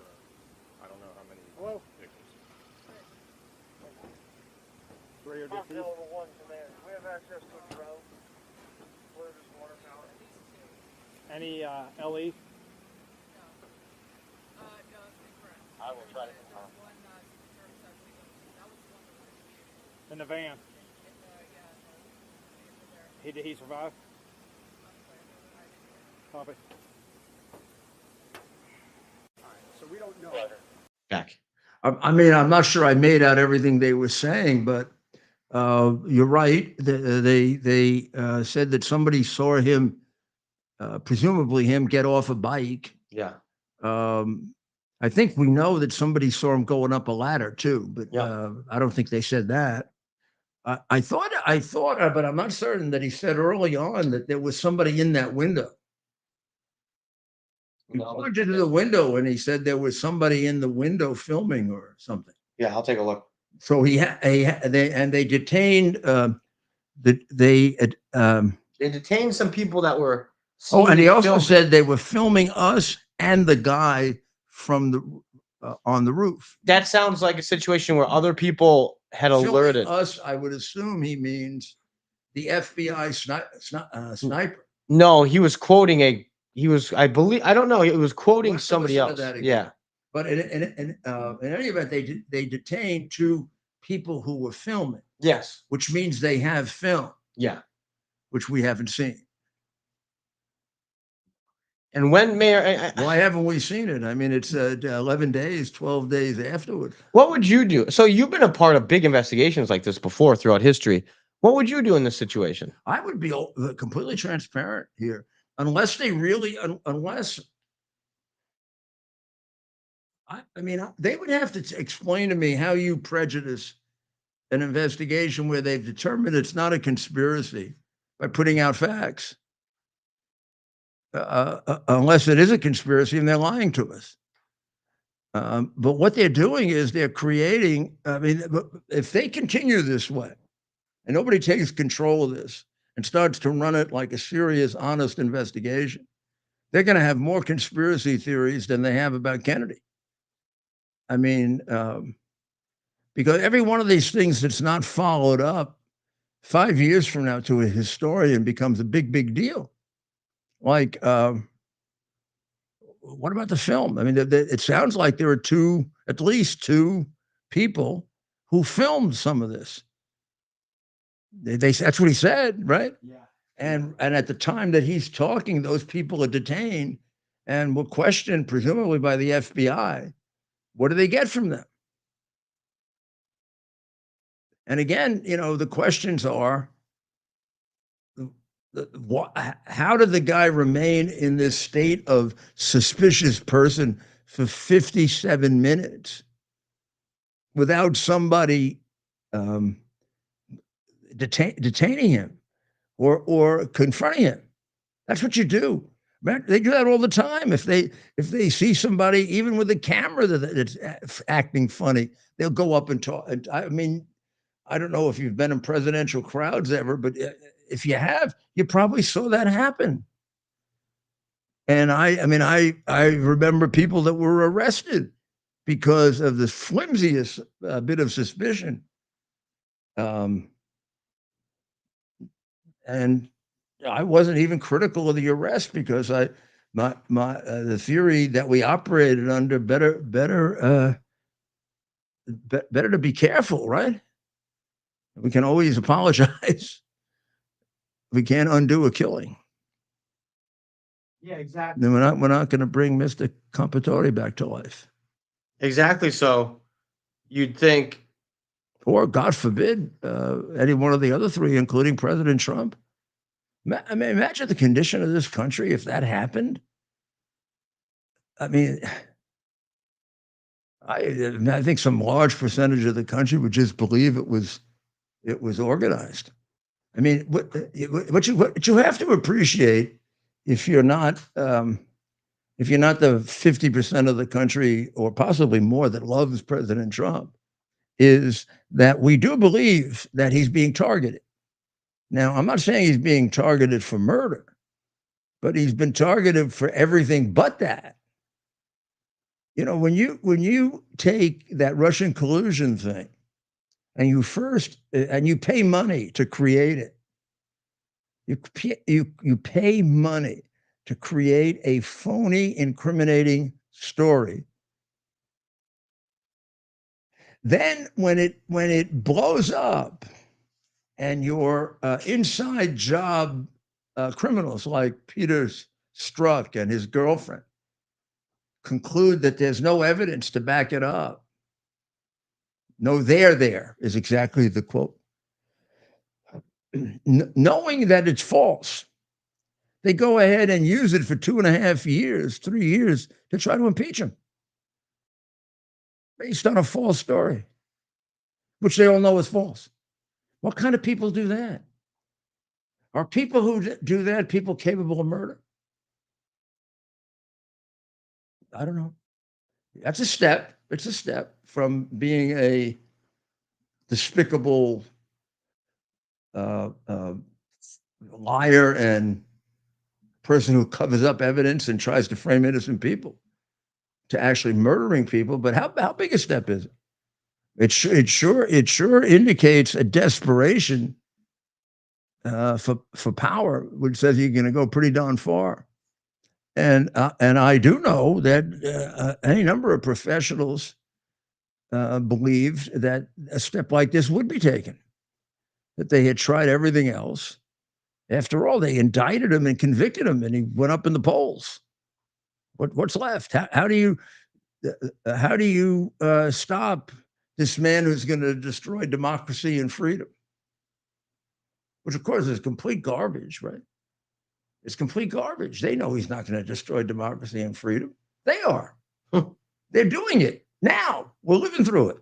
S5: I don't know how many victims.
S7: Where you're deceased?
S9: We have access to a drone. Where this water tower?
S7: Any LE?
S9: I will try to confirm.
S7: In the van. Did he survive? Copy.
S6: So we don't know.
S2: Back.
S1: I mean, I'm not sure I made out everything they were saying, but you're right. They said that somebody saw him presumably him get off a bike.
S2: Yeah.
S1: I think we know that somebody saw him going up a ladder too, but
S2: Yeah.
S1: I don't think they said that. I thought, but I'm not certain that he said early on that there was somebody in that window. He pointed to the window and he said there was somebody in the window filming or something.
S2: Yeah, I'll take a look.
S1: So they detained they
S2: They detained some people that were.
S1: and he
S2: seen
S1: also
S2: filming.
S1: said they were filming us and the guy from the on the roof.
S2: That sounds like a situation where other people had
S1: Filming
S2: alerted.
S1: us, I would assume he means the FBI sniper.
S2: No, he was quoting I believe, I don't know. He was quoting
S1: We'll have to
S2: somebody
S1: listen to
S2: else.
S1: that again.
S2: Yeah.
S1: But in any event, they detained two people who were filming,
S2: Yes.
S1: which means they have film,
S2: Yeah.
S1: which we haven't seen.
S2: And when Mayor,
S1: Why haven't we seen it? I mean, it's 11 days, 12 days afterward.
S2: what would you do? So you've been a part of big investigations like this before throughout history. What would you do in this situation?
S1: I would be completely transparent here, unless they really, unless. I mean, they would have to explain to me how you prejudice an investigation where they've determined it's not a conspiracy by putting out facts. Unless it is a conspiracy and they're lying to us. But what they're doing is they're creating, I mean, if they continue this way and nobody takes control of this and starts to run it like a serious, honest investigation, they're going to have more conspiracy theories than they have about Kennedy. I mean, because every one of these things that's not followed up 5 years from now to a historian becomes a big, big deal. Like, what about the film? I mean, it sounds like there are at least two people who filmed some of this. That's what he said, right?
S2: Yeah.
S1: And at the time that he's talking, those people are detained and were questioned, presumably by the FBI. What do they get from them? And again, the questions are, how did the guy remain in this state of suspicious person for 57 minutes without somebody detaining him or confronting him? That's what you do. They do that all the time. If they see somebody, even with a camera that's acting funny, they'll go up and talk. I mean, I don't know if you've been in presidential crowds ever, but if you have, you probably saw that happen. And I remember people that were arrested because of the flimsiest bit of suspicion. And I wasn't even critical of the arrest because the theory that we operated under better to be careful, right? We can always apologize. We can't undo a killing.
S2: Yeah, exactly.
S1: Then we're not going to bring Mr. Compatore back to life.
S2: Exactly. So you'd think,
S1: or God forbid, any one of the other three, including President Trump. I mean, imagine the condition of this country if that happened. I mean, I think some large percentage of the country would just believe it was organized. I mean, what you have to appreciate if you're not the 50% of the country or possibly more that loves President Trump is that we do believe that he's being targeted. Now, I'm not saying he's being targeted for murder, but he's been targeted for everything but that. When you take that Russian collusion thing and you pay money to create it, you pay money to create a phony, incriminating story. Then when it blows up and your inside job criminals like Peter Strzok and his girlfriend conclude that there's no evidence to back it up. No, there is exactly the quote. Knowing that it's false, they go ahead and use it for 2.5 years, 3 years to try to impeach him based on a false story, which they all know is false. What kind of people do that? Are people who do that people capable of murder? I don't know. That's a step. It's a step from being a despicable liar and person who covers up evidence and tries to frame innocent people to actually murdering people. But how big a step is it? It sure indicates a desperation for power, which says you're going to go pretty darn far. And I do know that any number of professionals believed that a step like this would be taken, that they had tried everything else. After all, they indicted him and convicted him, and he went up in the polls. What's left? How do you stop this man who's going to destroy democracy and freedom? Which, of course, is complete garbage, right? It's complete garbage. They know he's not going to destroy democracy and freedom. They are. They're doing it now. We're living through it.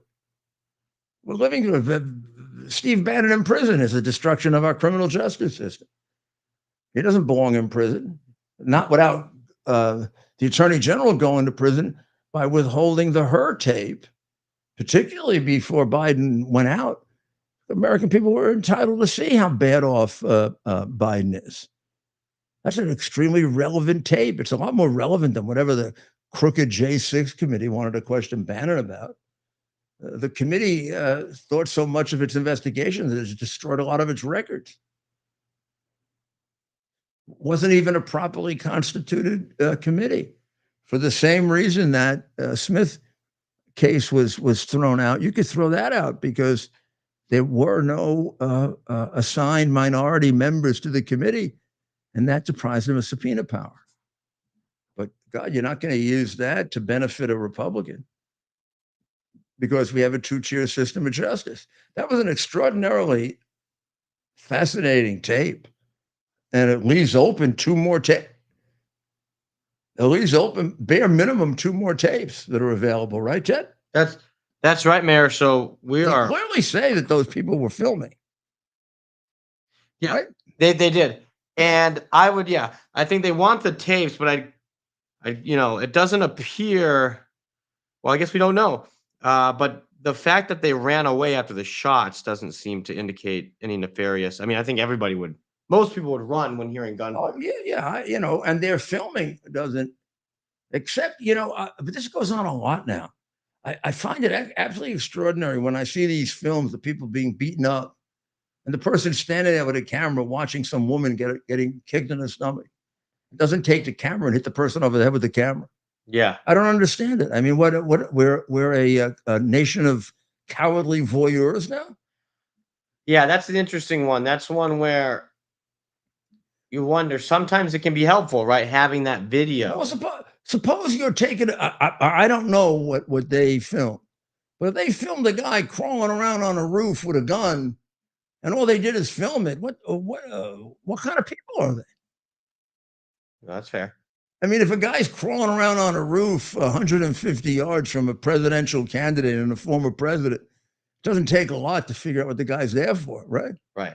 S1: We're living through it. Steve Bannon in prison is a destruction of our criminal justice system. He doesn't belong in prison, not without the attorney general going to prison by withholding the Her tape, particularly before Biden went out. The American people were entitled to see how bad off Biden is. That's an extremely relevant tape. It's a lot more relevant than whatever the crooked J6 committee wanted to question Bannon about. The committee thought so much of its investigation that it's destroyed a lot of its records. Wasn't even a properly constituted committee. For the same reason that Smith case was thrown out, you could throw that out because there were no assigned minority members to the committee, and that deprives them of subpoena power. But God, you're not going to use that to benefit a Republican because we have a two-tier system of justice. That was an extraordinarily fascinating tape. And it leaves open two more tapes. It leaves open, bare minimum, 2 more tapes that are available, right, Ted?
S2: That's right, Mayor. So they
S1: clearly say that those people were filming.
S2: Yeah,
S1: right?
S2: They did. And I think they want the tapes, but I it doesn't appear, well, I guess we don't know. But the fact that they ran away after the shots doesn't seem to indicate any nefarious. I mean, I think most people would run when hearing gunfire.
S1: Oh, yeah, and their filming doesn't, except, but this goes on a lot now. I find it absolutely extraordinary when I see these films of people being beaten up and the person standing there with a camera watching some woman getting kicked in the stomach. It doesn't take the camera and hit the person over the head with the camera.
S2: Yeah.
S1: I don't understand it. I mean, we're a nation of cowardly voyeurs now?
S2: Yeah, that's an interesting one. That's one where you wonder, sometimes it can be helpful, right? Having that video.
S1: Well, suppose you're taking, I don't know what they filmed, but if they filmed a guy crawling around on a roof with a gun and all they did is film it, what kind of people are they?
S2: That's fair.
S1: I mean, if a guy's crawling around on a roof 150 yards from a presidential candidate and a former president, it doesn't take a lot to figure out what the guy's there for, right?
S2: Right.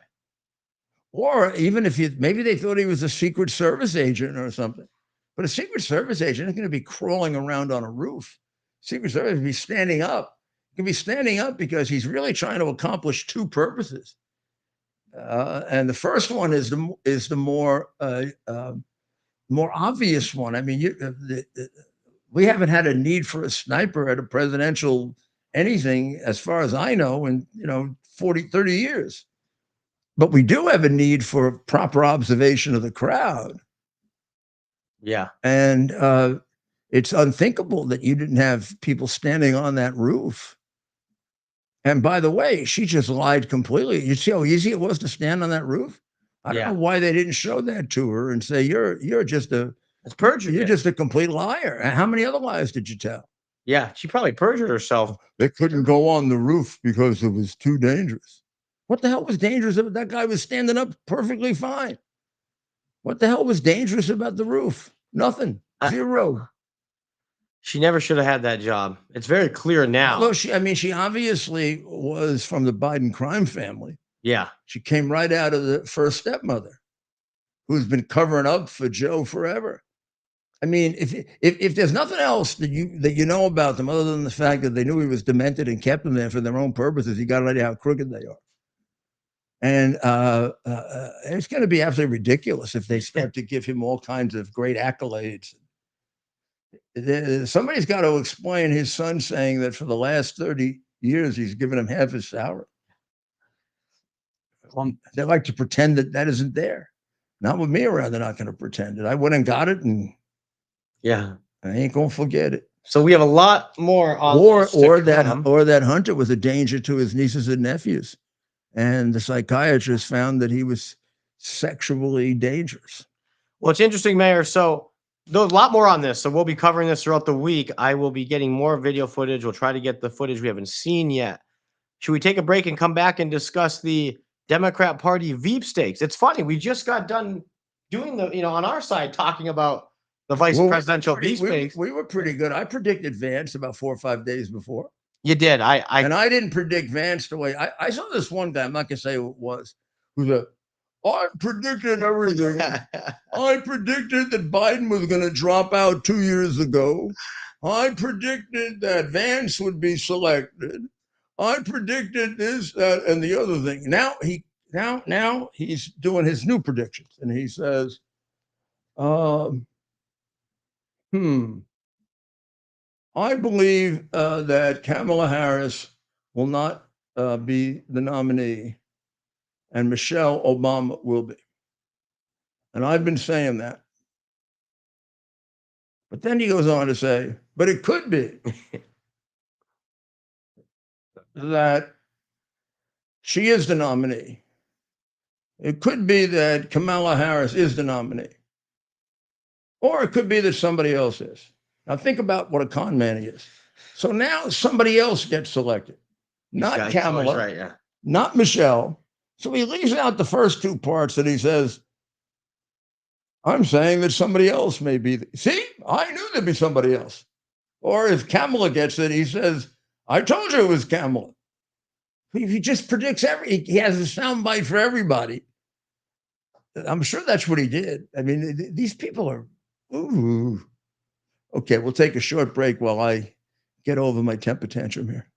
S1: Or even if maybe they thought he was a Secret Service agent or something. But a Secret Service agent isn't going to be crawling around on a roof. Secret Service will be standing up. He can be standing up because he's really trying to accomplish 2 purposes. And the first one is the more obvious one. I mean, we haven't had a need for a sniper at a presidential anything, as far as I know, in 40, 30 years. But we do have a need for proper observation of the crowd.
S2: Yeah.
S1: And it's unthinkable that you didn't have people standing on that roof. And by the way, she just lied completely. You see how easy it was to stand on that roof? I don't know why they didn't show that to her and say, you're just
S2: it's perjury.
S1: You're just a complete liar. And how many other lies did you tell?
S2: Yeah, she probably perjured herself.
S1: They couldn't go on the roof because it was too dangerous. What the hell was dangerous? That guy was standing up perfectly fine. What the hell was dangerous about the roof? Nothing. Zero.
S2: She never should have had that job. It's very clear now.
S1: Although she obviously was from the Biden crime family.
S2: Yeah.
S1: She came right out of the first stepmother, who's been covering up for Joe forever. I mean, if there's nothing else that you know about them other than the fact that they knew he was demented and kept him there for their own purposes, you got an idea how crooked they are. And it's going to be absolutely ridiculous if they start to give him all kinds of great accolades. Somebody's got to explain his son saying that for the last 30 years he's given him half his salary. They like to pretend that isn't there. Not with me around, they're not going to pretend it. I went and got it, and
S2: yeah,
S1: I ain't going to forget it.
S2: So we have a lot more on
S1: or that Hunter was a danger to his nieces and nephews, and the psychiatrist found that he was sexually dangerous.
S2: Well, it's interesting, Mayor. So there's a lot more on this. So we'll be covering this throughout the week. I will be getting more video footage. We'll try to get the footage we haven't seen yet. Should we take a break and come back and discuss the Democrat Party Veep stakes? It's funny. We just got done doing on our side, talking about the vice presidential Veep stakes.
S1: We were pretty good. I predicted Vance about 4 or 5 days before.
S2: You did.
S1: And I didn't predict Vance the way I saw this one guy. I'm not going to say who it was. I predicted everything. I predicted that Biden was going to drop out 2 years ago. I predicted that Vance would be selected. I predicted this, that, and the other thing. Now he's doing his new predictions, and he says, I believe that Kamala Harris will not be the nominee, and Michelle Obama will be. And I've been saying that. But then he goes on to say, but it could be that she is the nominee. It could be that Kamala Harris is the nominee. Or it could be that somebody else is. Now think about what a con man he is. So now somebody else gets selected. Not Kamala,
S2: right, yeah.
S1: Not Michelle. So he leaves out the first two parts and he says, I'm saying that somebody else may be. See, I knew there'd be somebody else. Or if Kamala gets it, he says, I told you it was Kamala. He just predicts he has a soundbite for everybody. I'm sure that's what he did. I mean, these people are, ooh. Okay, we'll take a short break while I get over my temper tantrum here.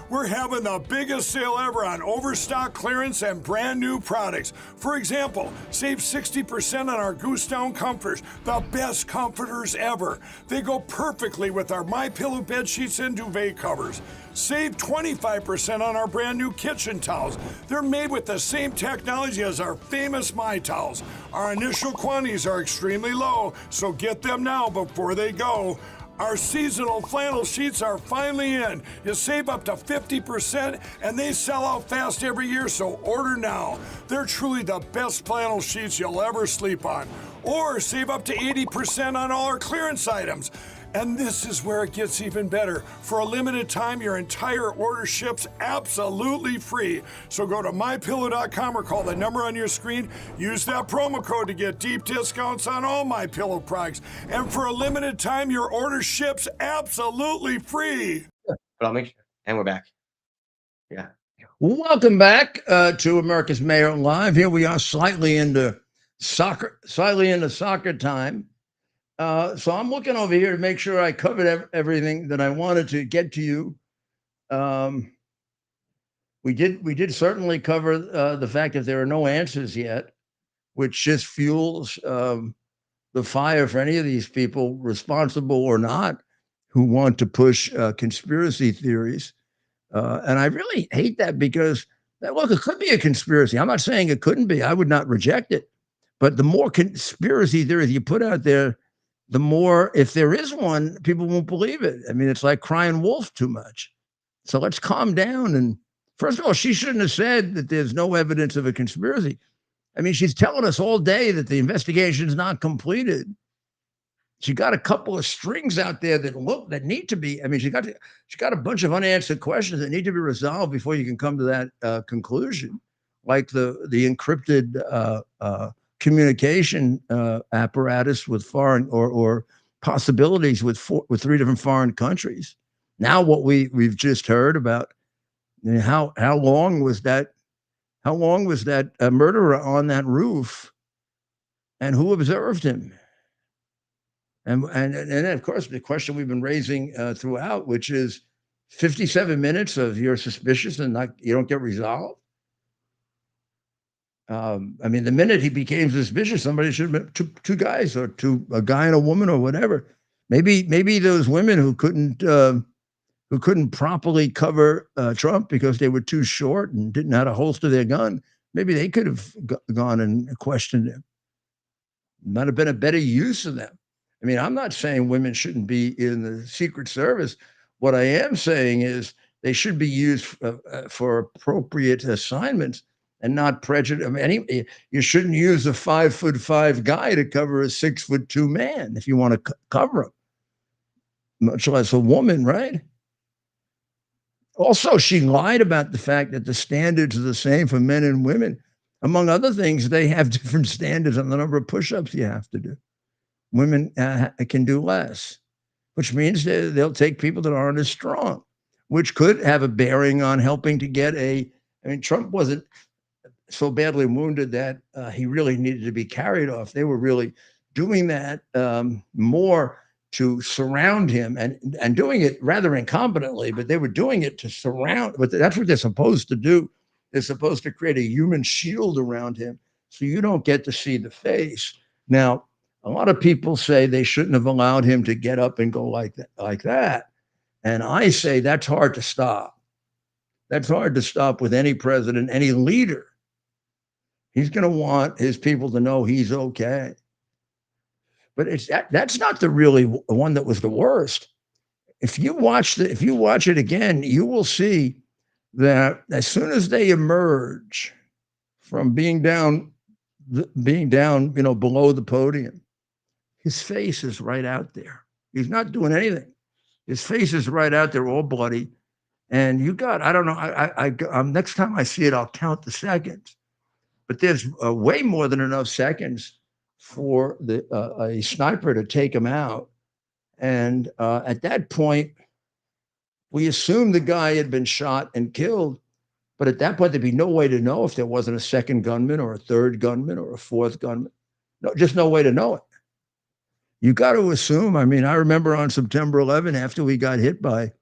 S10: We're having the biggest sale ever on overstock clearance and brand new products. For example, save 60% on our Goose Down comforters, the best comforters ever. They go perfectly with our MyPillow bed sheets and duvet covers. Save 25% on our brand new kitchen towels. They're made with the same technology as our famous My Towels. Our initial quantities are extremely low, so get them now before they go. Our seasonal flannel sheets are finally in. You save up to 50% and they sell out fast every year, so order now. They're truly the best flannel sheets you'll ever sleep on. Or save up to 80% on all our clearance items. And this is where it gets even better. For a limited time, your entire order ships absolutely free. So go to MyPillow.com or call the number on your screen. Use that promo code to get deep discounts on all MyPillow products. And for a limited time, your order ships absolutely free.
S2: But I'll make sure. And we're back. Yeah.
S1: Welcome back to America's Mayor Live. Here we are, slightly into soccer time. So I'm looking over here to make sure I covered everything that I wanted to get to you. We did certainly cover the fact that there are no answers yet, which just fuels the fire for any of these people, responsible or not, who want to push conspiracy theories. And I really hate that because, look, it could be a conspiracy. I'm not saying it couldn't be. I would not reject it. But the more conspiracy theories you put out there, the more, if there is one, people won't believe it. I mean, it's like crying wolf too much. So let's calm down. And first of all, she shouldn't have said that there's no evidence of a conspiracy. I mean, she's telling us all day that the investigation is not completed. she got a couple of strings out there that need to be. I mean, she got a bunch of unanswered questions that need to be resolved before you can come to that conclusion, like the encrypted communication apparatus with foreign or possibilities with three different foreign countries. Now, what we've just heard about, how long was that? How long was that murderer on that roof, and who observed him? And then, of course, the question we've been raising throughout, which is 57 minutes of you're suspicious and you don't get resolved. I mean, the minute he became suspicious, somebody should have been two guys, or a guy and a woman, or whatever. Maybe those women who couldn't properly cover Trump because they were too short and didn't know how to holster their gun. Maybe they could have gone and questioned him. Might have been a better use of them. I mean, I'm not saying women shouldn't be in the Secret Service. What I am saying is they should be used for appropriate assignments and not prejudice. I mean, you shouldn't use a 5'5" guy to cover a 6'2" man if you want to cover him, much less a woman, right? Also, she lied about the fact that the standards are the same for men and women. Among other things, they have different standards on the number of push-ups you have to do. Women can do less, which means they'll take people that aren't as strong, which could have a bearing on helping to get I mean, Trump wasn't so badly wounded that he really needed to be carried off. They were really doing that more to surround him and doing it rather incompetently, but they were doing it to surround. But that's what they're supposed to do. They're supposed to create a human shield around him so you don't get to see the face. Now, a lot of people say they shouldn't have allowed him to get up and go like that. And I say that's hard to stop. That's hard to stop with any president, any leader. He's going to want his people to know he's okay. But that's not the really one that was the worst. If you watch it again, you will see that as soon as they emerge from being down, below the podium, his face is right out there. He's not doing anything. His face is right out there, all bloody. And I don't know. Next time I see it, I'll count the seconds. But there's way more than enough seconds for a sniper to take him out. And at that point, we assumed the guy had been shot and killed. But at that point, there'd be no way to know if there wasn't a second gunman or a third gunman or a fourth gunman. No, just no way to know it. You got to assume. I mean, I remember on September 11, after we got hit by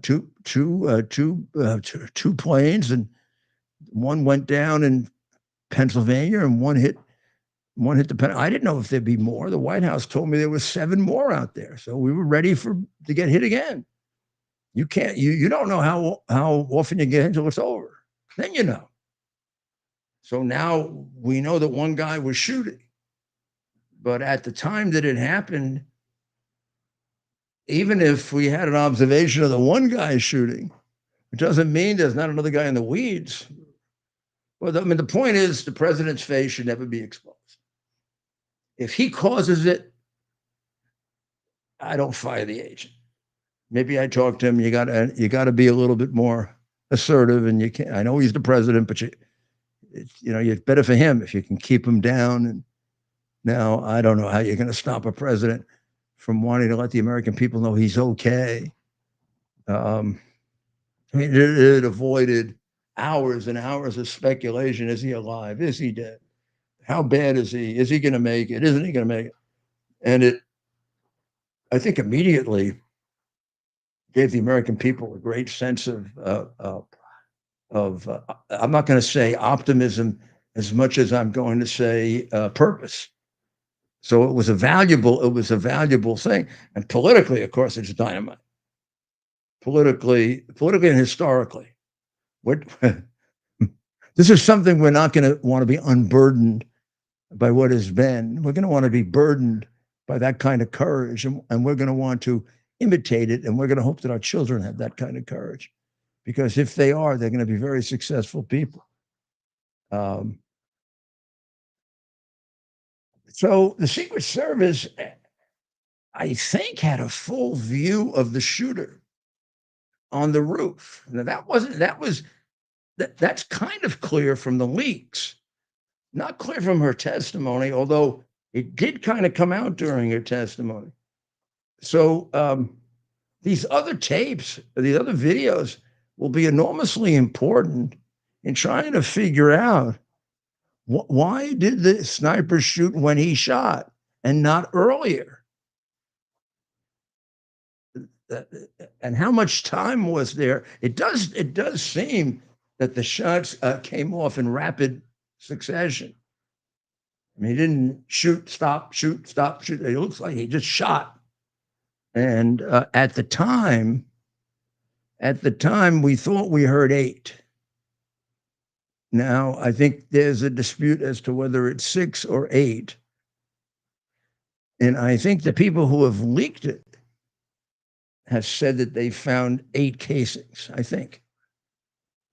S1: two planes, and one went down in Pennsylvania and one hit the pen. I didn't know if there'd be more. The White House told me there was 7 more out there, so we were ready to get hit again. You can't. You don't know how often you get hit until it's over. Then you know. So now we know that one guy was shooting. But at the time that it happened, even if we had an observation of the one guy shooting, it doesn't mean there's not another guy in the weeds. Well, I mean, the point is the president's face should never be exposed. If he causes it, I don't fire the agent. Maybe I talk to him. You got to be a little bit more assertive, and you can't. I know he's the president, but it's better for him if you can keep him down. And now I don't know how you're going to stop a president from wanting to let the American people know he's okay. I mean, it avoided hours and hours of speculation. Is he alive? Is he dead? How bad is he? Is he going to make it? Isn't he going to make it? And I think, immediately gave the American people a great sense of I'm not going to say optimism as much as I'm going to say purpose. So it was a valuable thing. And politically, of course, it's dynamite. Politically and historically. This is something we're not going to want to be unburdened by what has been. We're going to want to be burdened by that kind of courage, and we're going to want to imitate it, and we're going to hope that our children have that kind of courage, because if they are, they're going to be very successful people. So the Secret Service I think, had a full view of the shooter on the roof. Now that's kind of clear from the leaks, not clear from her testimony, although it did kind of come out during her testimony. So these other tapes, these other videos will be enormously important in trying to figure out why did the sniper shoot when he shot and not earlier? And how much time was there? It does seem that the shots came off in rapid succession. I mean, he didn't shoot, stop, shoot, stop, shoot. It looks like he just shot. And at the time, we thought we heard 8. Now, I think there's a dispute as to whether it's 6 or 8. And I think the people who have leaked it have said that they found 8 casings, I think.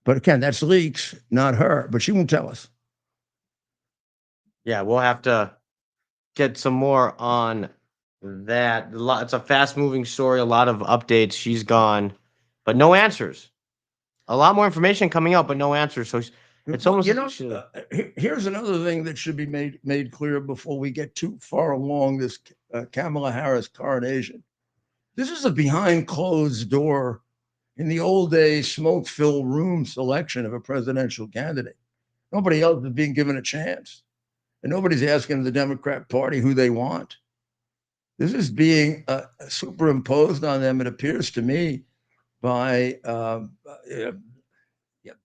S1: But again, that's leaks, not her, but she won't tell us.
S2: Yeah, we'll have to get some more on that. It's a fast-moving story, a lot of updates. She's gone, but no answers. A lot more information coming out, but no answers. So it's almost,
S1: here's another thing that should be made clear before we get too far along this Kamala Harris coronation. This is a behind closed door, in the old days, smoke-filled room selection of a presidential candidate. Nobody else is being given a chance. And nobody's asking the Democrat Party who they want. This is being superimposed on them, it appears to me, by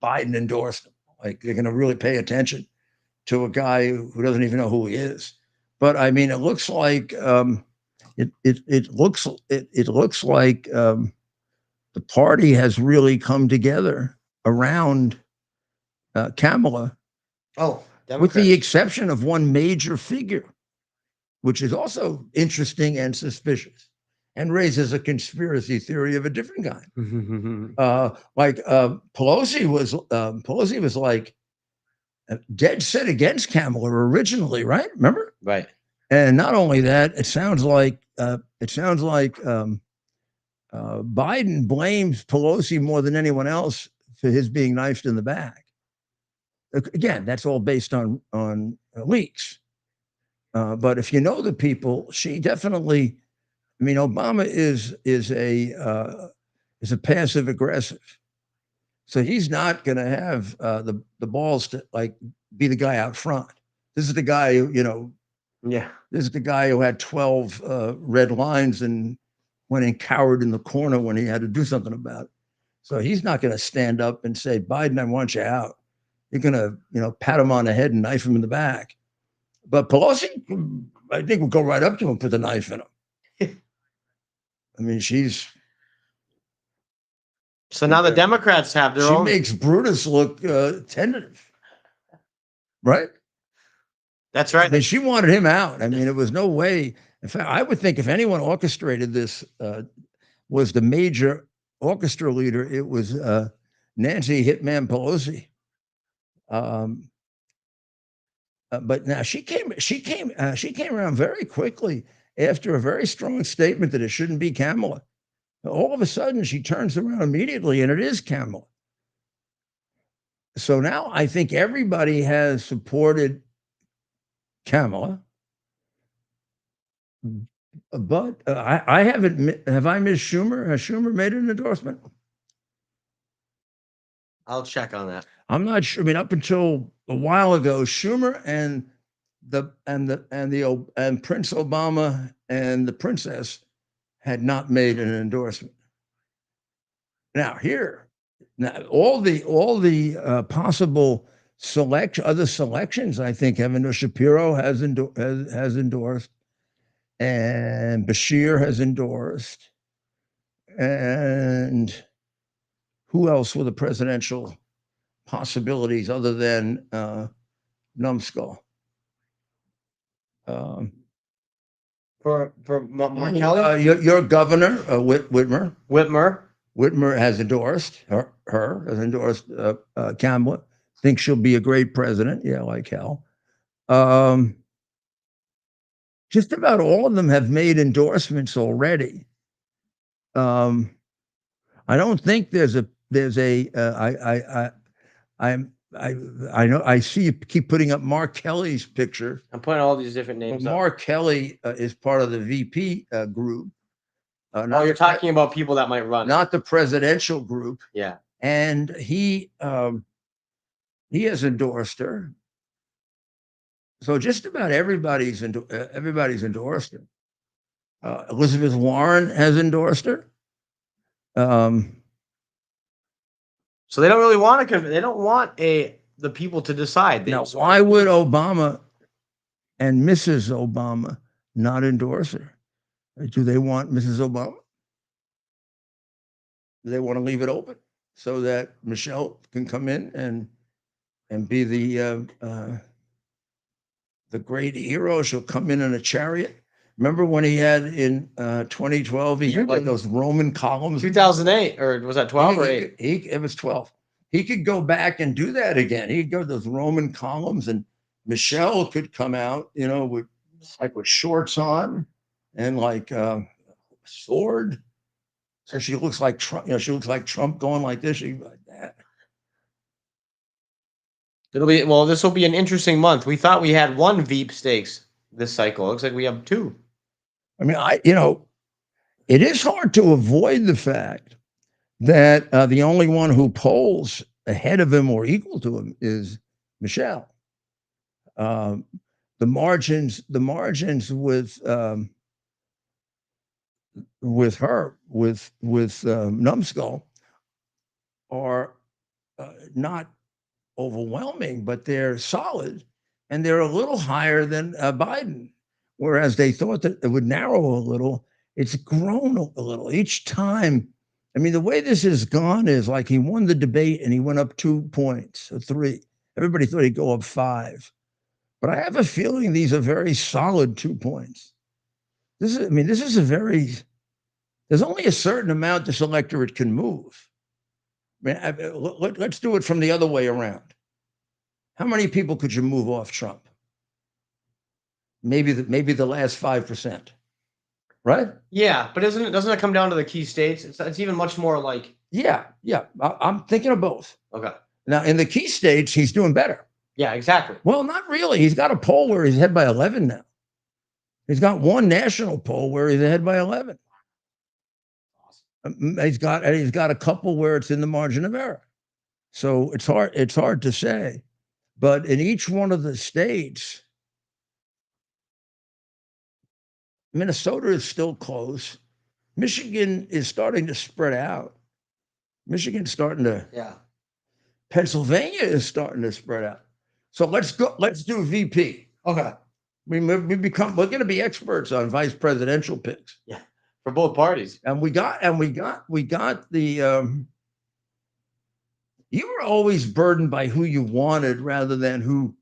S1: Biden endorsed them. Like they're going to really pay attention to a guy who doesn't even know who he is. But I mean, it looks like it looks like the party has really come together around Kamala.
S2: Oh,
S1: with
S2: Democrats.
S1: the exception of one major figure, which is also interesting and suspicious, and raises a conspiracy theory of a different kind. Pelosi was like dead set against Kamala originally, right? Remember?
S2: Right.
S1: And not only that, it sounds like Biden blames Pelosi more than anyone else for his being knifed in the back. Again, that's all based on leaks. But if you know the people, she definitely. I mean, Obama is a passive aggressive, so he's not going to have the balls to like be the guy out front. This is the guy who, this is the guy who had 12 red lines and went and cowered in the corner when he had to do something about it. So he's not going to stand up and say, Biden, I want you out. You're going to, pat him on the head and knife him in the back. But Pelosi, I think, will go right up to him and put the knife in him. I mean,
S2: so now the Democrats have their own.
S1: She makes Brutus look tentative, right?
S2: That's right.
S1: I mean, she wanted him out. I mean, it was no way. In fact, I would think if anyone orchestrated this was the major orchestra leader, it was Nancy Hitman Pelosi. But now she came around very quickly after a very strong statement that it shouldn't be Kamala. All of a sudden, she turns around immediately, and it is Kamala. So now I think everybody has supported Kamala. But I haven't. Have I missed Schumer? Has Schumer made an endorsement?
S2: I'll check on that.
S1: I'm not sure. I mean, up until a while ago, Schumer and Prince Obama and the princess had not made an endorsement. Now all the possible other selections, I think Shapiro has endorsed, and Bashir has endorsed, and who else were the presidential possibilities other than Numbskull?
S2: For Mark Kelly?
S1: Your governor, Whitmer.
S2: Whitmer
S1: has endorsed has endorsed Kamala. Thinks she'll be a great president. Yeah, like hell. just about all of them have made endorsements already. I don't think there's a I know I see you keep putting up Mark Kelly's picture.
S2: I'm putting all these different
S1: Well,
S2: names up.
S1: Mark Kelly is part of the VP group.
S2: Oh,
S1: Not
S2: you're
S1: the
S2: talking about people that might run.
S1: not the presidential group,
S2: Yeah.
S1: and he has endorsed her. So just about everybody's endorsed her. Elizabeth Warren has endorsed her.
S2: So they don't really want to. They don't want the people to decide. They
S1: Now,
S2: just want-
S1: why would Obama and Mrs. Obama not endorse her? Do they want Mrs. Obama? Do they want to leave it open so that Michelle can come in and be the great hero? She'll come in a chariot. Remember when he had in 2012, he had like those Roman columns?
S2: 2008, or was that 12 or 8?
S1: It was 12. He could go back and do that again. He could go to those Roman columns, and Michelle could come out, with shorts on and like a sword. So she looks like Trump. She looks like Trump going like this. She'd be like that.
S2: This will be an interesting month. We thought we had one Veep stakes this cycle. It looks like we have 2.
S1: I mean, it is hard to avoid the fact that the only one who polls ahead of him or equal to him is Michelle. The margins with her, with Numbskull, are not overwhelming, but they're solid, and they're a little higher than Biden. Whereas they thought that it would narrow a little, it's grown a little each time. I mean, the way this has gone is like he won the debate and he went up 2 points or 3. Everybody thought he'd go up 5. But I have a feeling these are very solid 2 points. This is a very, there's only a certain amount this electorate can move. Let's do it from the other way around. How many people could you move off Trump? Maybe the last 5%, right?
S2: Yeah, but doesn't it come down to the key states? It's even much more like.
S1: Yeah. I'm thinking of both.
S2: Okay.
S1: Now, in the key states, he's doing better.
S2: Yeah, exactly.
S1: Well, not really. He's got a poll where he's ahead by 11 now. He's got one national poll where he's ahead by 11. He's got a couple where it's in the margin of error. So it's hard to say. But in each one of the states, Minnesota is still close. Michigan is starting to spread out. Michigan's starting to.
S2: Yeah.
S1: Pennsylvania is starting to spread out. So let's do VP.
S2: Okay.
S1: We're going to be experts on vice presidential picks.
S2: Yeah. For both parties.
S1: And we got the you were always burdened by who you wanted rather than who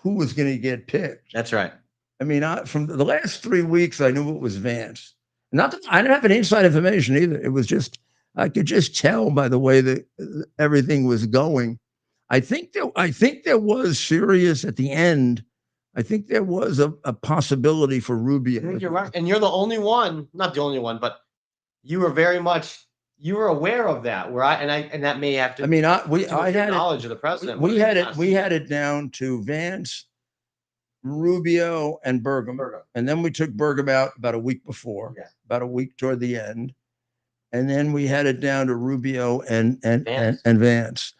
S1: was going to get picked.
S2: That's right.
S1: I mean, from the last 3 weeks, I knew it was Vance. Not that I didn't have any inside information either. It was just, I could just tell by the way that everything was going. I think there was serious at the end. I think there was a possibility for Rubio.
S2: I think you're right. And you're the only one, not the only one, but you were aware of that. And that may have to.
S1: I mean, I had
S2: knowledge of the president.
S1: We had it down to Vance, Rubio, and Burgum. And then we took Burgum out about a week before, about a week toward the end. And then we had it down to Rubio and Vance.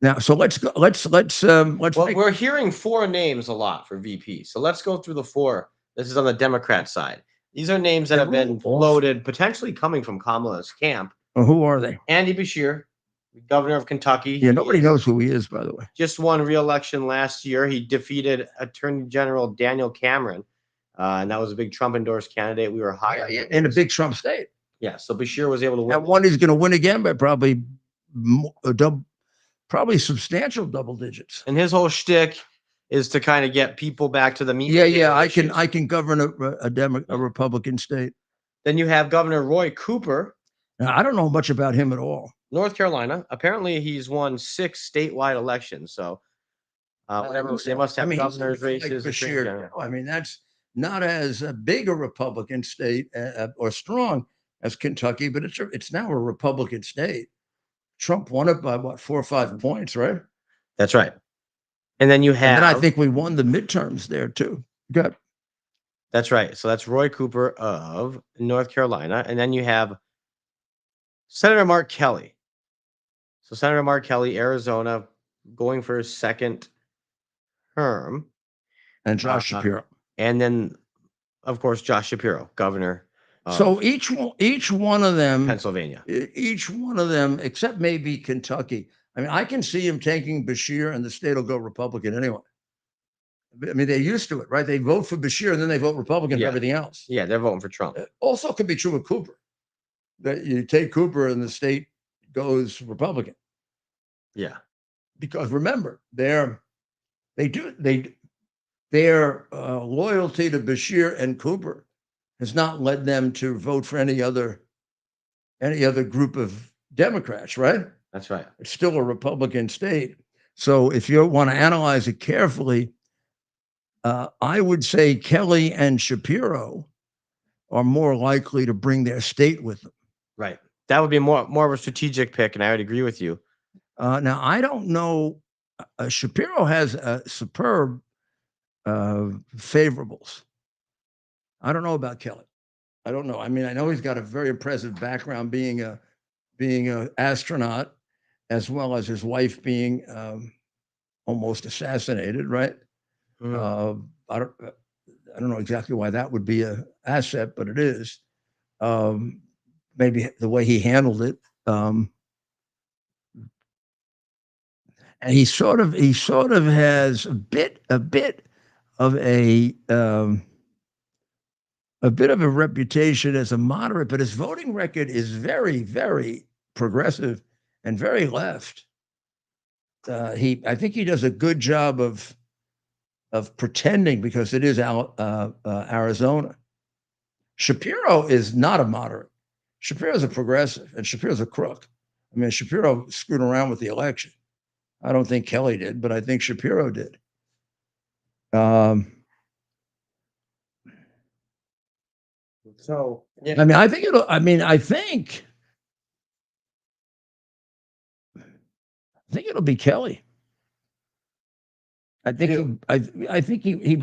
S1: Now, so let's go. Let's.
S2: We're hearing 4 names a lot for VP. So let's go through the 4. This is on the Democrat side. These are names that have been floated, potentially coming from Kamala's camp.
S1: Well, who are they?
S2: Andy Beshear, governor of Kentucky.
S1: Yeah, nobody knows who he is, by the way.
S2: Just won re-election last year. He defeated Attorney General Daniel Cameron, and that was a big Trump-endorsed candidate. We were high
S1: in a big Trump state.
S2: Yeah, so Beshear was able to win.
S1: And one he's going to win again by probably substantial double digits.
S2: And his whole shtick is to kind of get people back to the meat.
S1: Yeah. I can govern a Republican state.
S2: Then you have Governor Roy Cooper.
S1: Now, I don't know much about him at all.
S2: North Carolina. Apparently, he's won 6 statewide elections. So Whatever they must have
S1: I mean,
S2: governors
S1: like
S2: races. attorney
S1: Bashir,
S2: general.
S1: I mean, that's not as big a Republican state or strong as Kentucky, but it's now a Republican state. Trump won it by what, 4 or 5 points, right?
S2: That's right. And then you
S1: And then I
S2: have
S1: think we won the midterms there too. Good.
S2: that's right. So that's Roy Cooper of North Carolina, and then you have Senator Mark Kelly. So Senator Mark Kelly, Arizona, going for his second term,
S1: And Josh Shapiro.
S2: and then of course Josh Shapiro, governor of
S1: So each one of them,
S2: Pennsylvania.
S1: each one of them, except maybe Kentucky. I mean, I can see him taking Bashir, and the state will go Republican anyway. I mean, they're used to it, right? They vote for Bashir, and then they vote Republican
S2: Yeah.
S1: for everything else.
S2: Yeah, they're voting for Trump.
S1: Also, could be true with Cooper. That you take Cooper, and the state goes Republican.
S2: Yeah.
S1: Because remember, their loyalty to Bashir and Cooper has not led them to vote for any other group of Democrats, right?
S2: That's right.
S1: It's still a Republican state. So if you want to analyze it carefully, I would say Kelly and Shapiro are more likely to bring their state with them.
S2: Right. That would be more of a strategic pick, and I would agree with you.
S1: Now, I don't know. Shapiro has superb favorables. I don't know about Kelly. I don't know. I mean, I know he's got a very impressive background being a astronaut, as well as his wife being almost assassinated. Right. I don't know exactly why that would be an asset, but it is. Maybe the way he handled it. And he sort of has a bit of a reputation as a moderate, but his voting record is very, very progressive and very left. I think he does a good job of pretending, because it is Arizona. Shapiro is not a moderate. Shapiro's a progressive, and Shapiro's a crook. I mean, Shapiro screwed around with the election. I don't think Kelly did, but I think Shapiro did.
S2: So yeah.
S1: I mean, I think it'll be Kelly. I think he.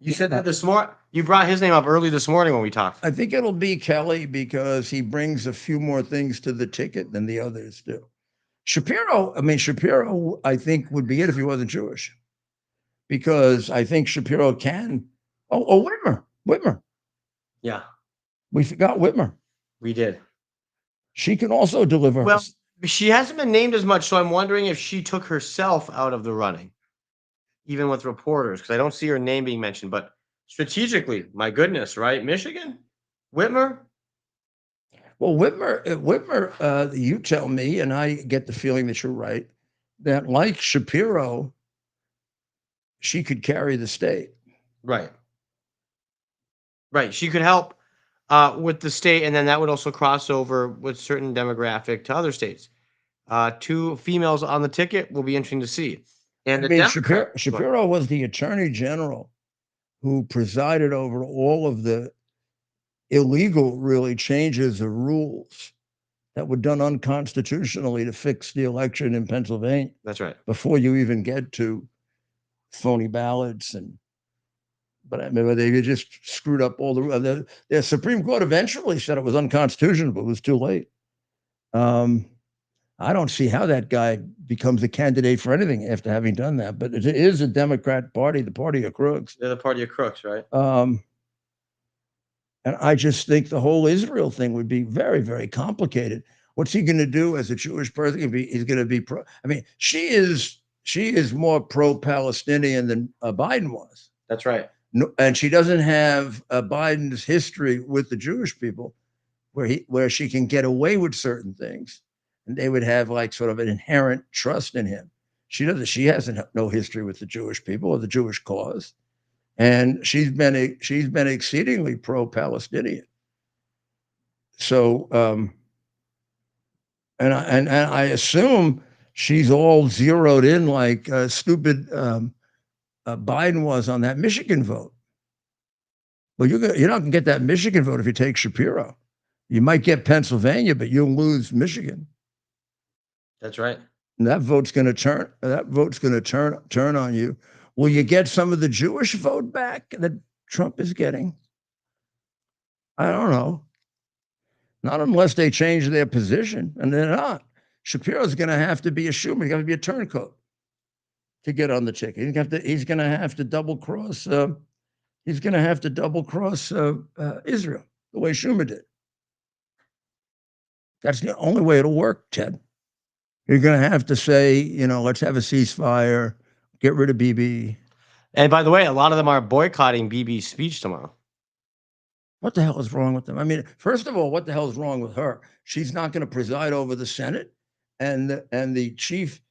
S2: You said that this morning. You brought his name up early this morning when we talked.
S1: I think it'll be Kelly because he brings a few more things to the ticket than the others do. Shapiro, I think would be it if he wasn't Jewish, because I think Shapiro can. Oh, Whitmer.
S2: Yeah,
S1: we forgot Whitmer.
S2: We did.
S1: She can also deliver.
S2: Well, she hasn't been named as much, so I'm wondering if she took herself out of the running, even with reporters, because I don't see her name being mentioned. But strategically, my goodness, right? Michigan, Whitmer.
S1: Well, Whitmer, you tell me, and I get the feeling that you're right, that like Shapiro, she could carry the state.
S2: Right. Right. She could help with the state, and then that would also cross over with certain demographic to other states. 2 females on the ticket will be interesting to see. And
S1: Shapiro was the attorney general who presided over all of the illegal, really, changes of rules that were done unconstitutionally to fix the election in Pennsylvania.
S2: That's right.
S1: Before you even get to phony ballots but I mean, they just screwed up all the Supreme Court eventually said it was unconstitutional, but it was too late. I don't see how that guy becomes a candidate for anything after having done that, but it is a Democrat party, the party of crooks.
S2: They're the party of crooks, right?
S1: And I just think the whole Israel thing would be very, very complicated. What's he going to do as a Jewish person? He's going to be pro. I mean, she is more pro-Palestinian than Biden was.
S2: That's right.
S1: No, and she doesn't have Biden's history with the Jewish people, where she can get away with certain things, and they would have like sort of an inherent trust in him. She doesn't. She hasn't no history with the Jewish people or the Jewish cause. And she's been exceedingly pro-Palestinian. So, and I assume she's all zeroed in like stupid Biden was on that Michigan vote. Well, you're not going to get that Michigan vote if you take Shapiro. You might get Pennsylvania, but you'll lose Michigan.
S2: That's right.
S1: And that vote's going to turn. That vote's going to turn on you. Will you get some of the Jewish vote back that Trump is getting? I don't know. Not unless they change their position, and they're not. Shapiro's going to have to be a Schumer. He's got to be a turncoat to get on the ticket. He's going to have to double cross. He's going to have to double cross Israel the way Schumer did. That's the only way it'll work, Ted. You're going to have to say, let's have a ceasefire, get rid of Bibi.
S2: And by the way, a lot of them are boycotting Bibi's speech tomorrow.
S1: What the hell is wrong with them? I mean, first of all, what the hell is wrong with her? She's not going to preside over the Senate, and the chief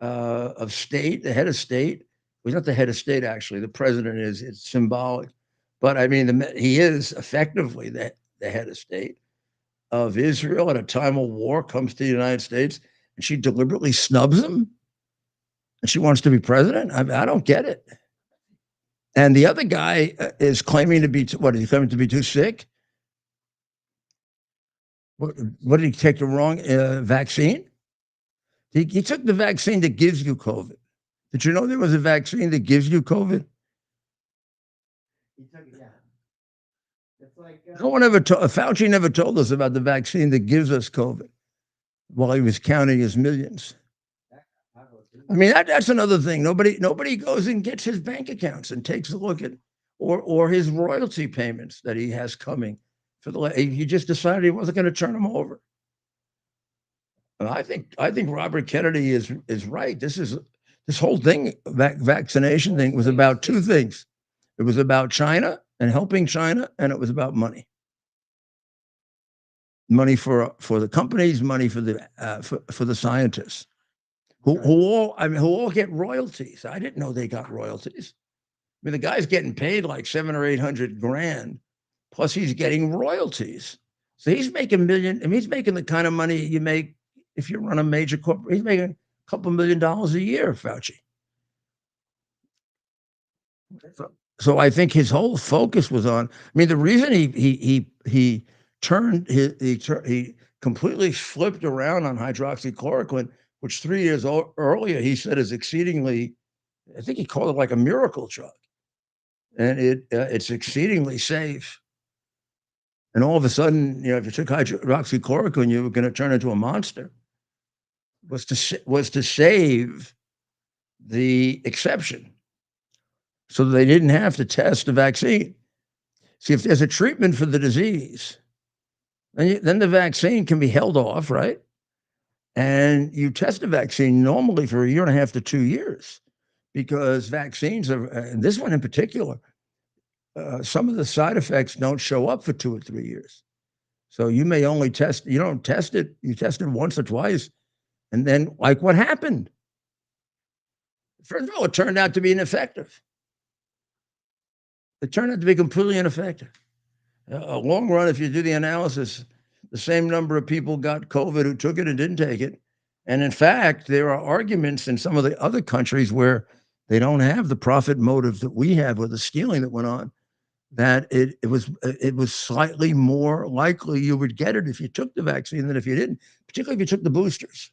S1: of state, the head of state. Well, he's not the head of state, actually. The president is. It's symbolic, but I mean, he is effectively the head of state of Israel at a time of war. Comes to the United States, and she deliberately snubs him, and she wants to be president. I don't get it. And the other guy is claiming to be, what, is he claiming to be too sick? What did he take the wrong vaccine? He took the vaccine that gives you COVID. Did you know there was a vaccine that gives you COVID?
S2: Yeah. It's like
S1: No one ever Fauci never told us about the vaccine that gives us COVID while he was counting his millions. I mean, that's another thing. Nobody goes and gets his bank accounts and takes a look at, or his royalty payments that he has coming for he just decided he wasn't going to turn them over. And I think Robert Kennedy is right. This whole thing, vaccination thing, was about two things. It was about China and helping China, and it was about money. Money for the companies, money for the scientists. Who all get royalties. I didn't know they got royalties. I mean, the guy's getting paid like $700,000 or $800,000, plus he's getting royalties. So he's making million. I mean, he's making the kind of money you make if you run a major corporate. He's making a couple $1 million a year, Fauci. So I think his whole focus was on. I mean, the reason he completely flipped around on hydroxychloroquine, which 3 years earlier he said is exceedingly, I think he called it like a miracle drug, and it's exceedingly safe. And all of a sudden, if you took hydroxychloroquine, you were going to turn into a monster. Was to save the exception, so they didn't have to test the vaccine. See, if there's a treatment for the disease, then the vaccine can be held off, right? And you test the vaccine normally for 1.5 to 2 years, because vaccines are, and this one in particular, some of the side effects don't show up for 2 or 3 years. So you may only you don't test it, you test it once or twice. And then, like, what happened? First of all, it turned out to be ineffective. It turned out to be completely ineffective. A long run, if you do the analysis, the same number of people got COVID who took it and didn't take it. And in fact, there are arguments in some of the other countries where they don't have the profit motive that we have with the stealing that went on, that it was slightly more likely you would get it if you took the vaccine than if you didn't, particularly if you took the boosters.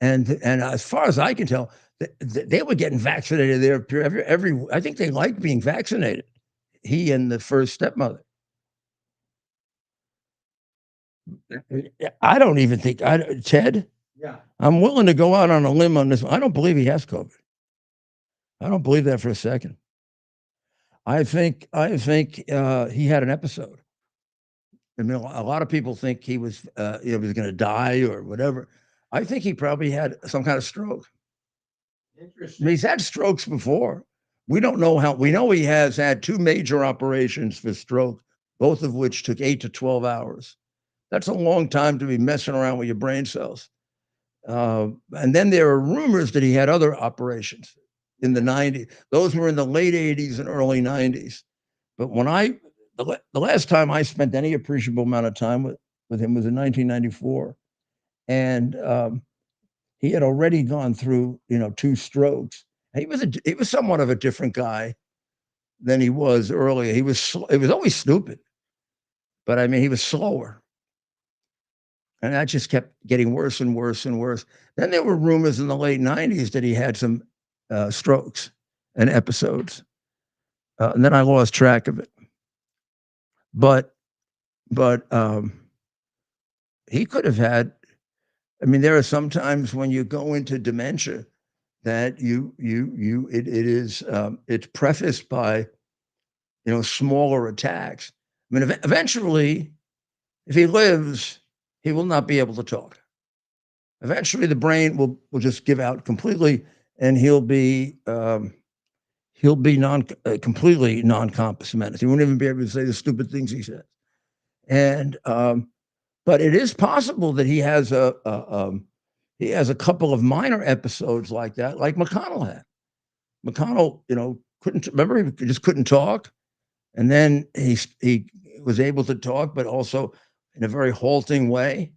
S1: And as far as I can tell, they were getting vaccinated there every. I think they liked being vaccinated. He and the first stepmother. I don't even think Ted.
S2: Yeah,
S1: I'm willing to go out on a limb on this one. I don't believe he has COVID. I don't believe that for a second. I think he had an episode. I mean, a lot of people think he was he was going to die or whatever. I think he probably had some kind of stroke.
S2: interesting.
S1: I mean, he's had strokes before. We don't know how. We know he has had 2 major operations for stroke, both of which took 8 to 12 hours. That's a long time to be messing around with your brain cells. And then there are rumors that he had other operations in the 90s. Those were in the late 80s and early 90s. But when the last time I spent any appreciable amount of time with him was in 1994. And he had already gone through, 2 strokes. He was somewhat of a different guy than he was earlier. He was always stupid, but I mean, he was slower. And that just kept getting worse and worse and worse. Then there were rumors in the late 90s that he had some strokes and episodes. And then I lost track of it. But he could have had, I mean, there are some times when you go into dementia that it's prefaced by, smaller attacks. I mean, eventually, if he lives, he will not be able to talk. Eventually, the brain will just give out completely, and he'll be completely non-compass mentis. He won't even be able to say the stupid things he says. And but it is possible that he has a couple of minor episodes like that, like McConnell had. McConnell, couldn't remember, he just couldn't talk, and then he was able to talk, but also in a very halting way.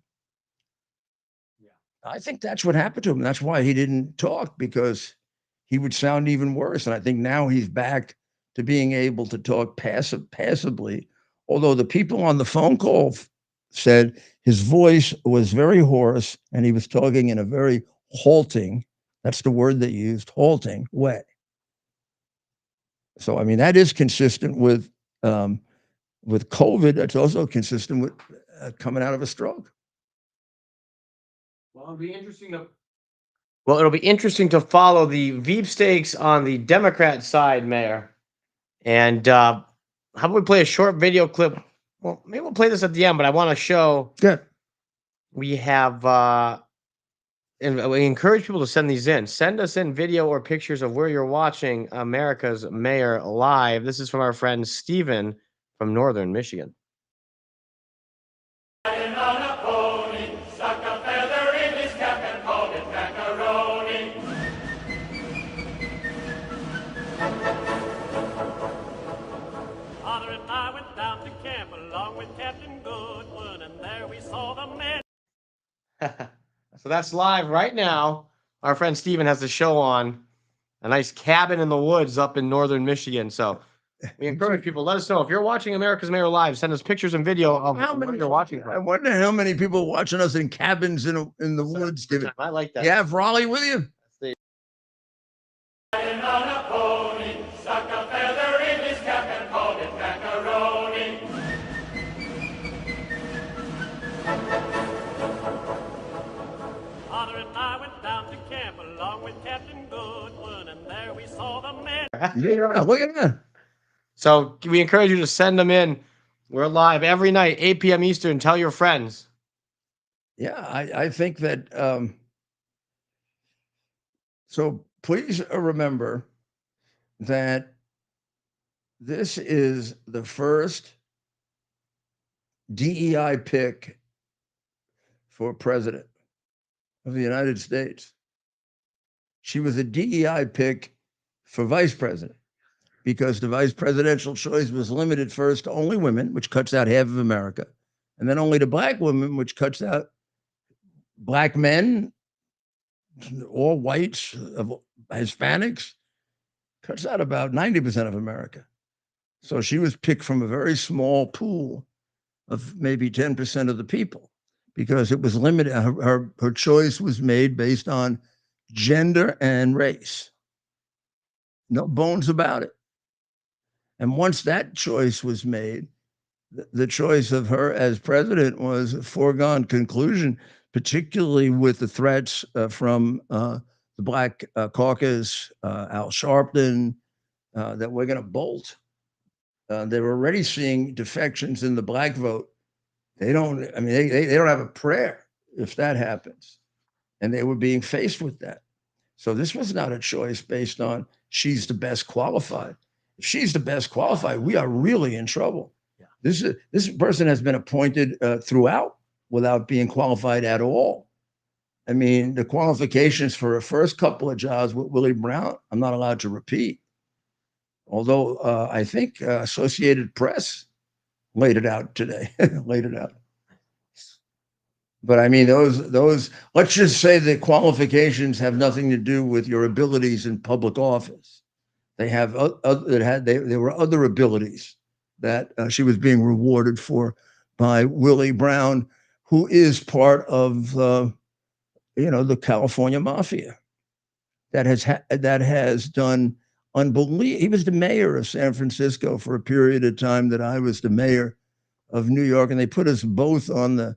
S1: I think that's what happened to him. That's why he didn't talk, because he would sound even worse. And I think now he's back to being able to talk passively. Although the people on the phone call said his voice was very hoarse and he was talking in a very halting, that's the word they used, halting way. So, I mean, that is consistent with COVID. That's also consistent with coming out of a stroke.
S2: Well, it'll be interesting to follow the Veep stakes on the Democrat side, Mayor. And how about we play a short video clip? Well, maybe we'll play this at the end, but I want to show.
S1: Good.
S2: We have, and we encourage people to send these in. Send us in video or pictures of where you're watching America's Mayor live. This is from our friend Steven from Northern Michigan. So that's live right now. Our friend Steven has the show on a nice cabin in the woods up in Northern Michigan. So we encourage people, let us know if you're watching America's Mayor live. Send us pictures and video of where you're watching from.
S1: I wonder how many people are watching us in cabins in the woods.
S2: I like that.
S1: You have Raleigh with you? Yeah, look at that.
S2: So we encourage you to send them in. We're live every night, 8 p.m. Eastern. Tell your friends.
S1: Yeah, I think that. So please remember that this is the first DEI pick for president of the United States. She was a DEI pick for vice president, because the vice presidential choice was limited first to only women, which cuts out half of America, and then only to black women, which cuts out black men, all whites, Hispanics, cuts out about 90% of America. So she was picked from a very small pool of maybe 10% of the people, because it was limited. Her choice was made based on gender and race. No bones about it. And once that choice was made, the choice of her as president was a foregone conclusion, particularly with the threats from the Black Caucus, Al Sharpton, that we're going to bolt. They're already seeing defections in the black vote. They don't have a prayer if that happens. And they were being faced with that. So this was not a choice based on she's the best qualified. If she's the best qualified, we are really in trouble. Yeah. This person has been appointed throughout without being qualified at all. I mean, the qualifications for her first couple of jobs with Willie Brown, I'm not allowed to repeat. Although I think Associated Press laid it out today, laid it out. But I mean, those. Let's just say the qualifications have nothing to do with your abilities in public office. They have there were other abilities that she was being rewarded for by Willie Brown, who is part of the California mafia that has done unbelievable. He was the mayor of San Francisco for a period of time that I was the mayor of New York, and they put us both on the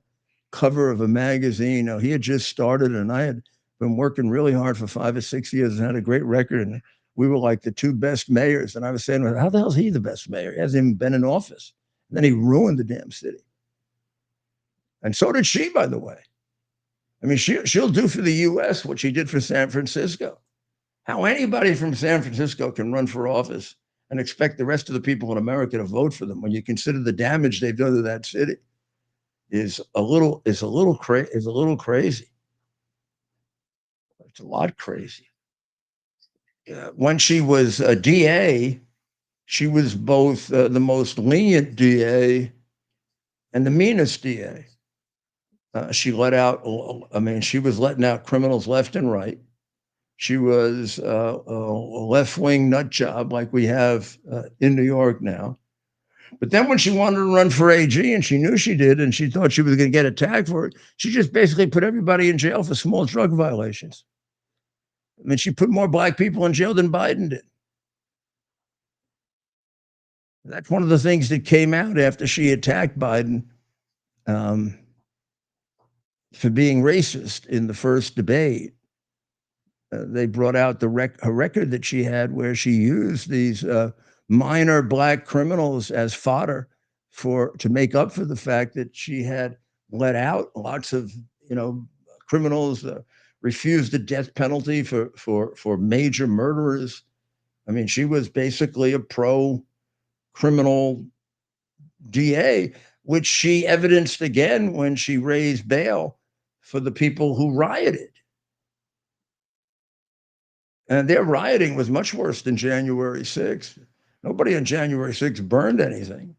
S1: cover of a magazine. He had just started, and I had been working really hard for 5 or 6 years and had a great record. And we were like the two best mayors. And I was saying, how the hell is he the best mayor? He hasn't even been in office. And then he ruined the damn city. And so did she, by the way. I mean, she'll do for the U.S. what she did for San Francisco. How anybody from San Francisco can run for office and expect the rest of the people in America to vote for them when you consider the damage they've done to that city is a little crazy. It's a lot crazy. When she was a DA, she was both the most lenient DA and the meanest DA. She let out. I mean, she was letting out criminals left and right. She was a left-wing nut job like we have in New York now. But then when she wanted to run for AG, and she knew she did, and she thought she was going to get attacked for it, she just basically put everybody in jail for small drug violations. I mean, she put more black people in jail than Biden did. That's one of the things that came out after she attacked Biden for being racist in the first debate. They brought out her record that she had where she used these minor black criminals as fodder to make up for the fact that she had let out lots of criminals, refused the death penalty for major murderers. I mean, she was basically a pro-criminal DA, which she evidenced again when she raised bail for the people who rioted. And their rioting was much worse than January 6th. Nobody on January 6th burned anything.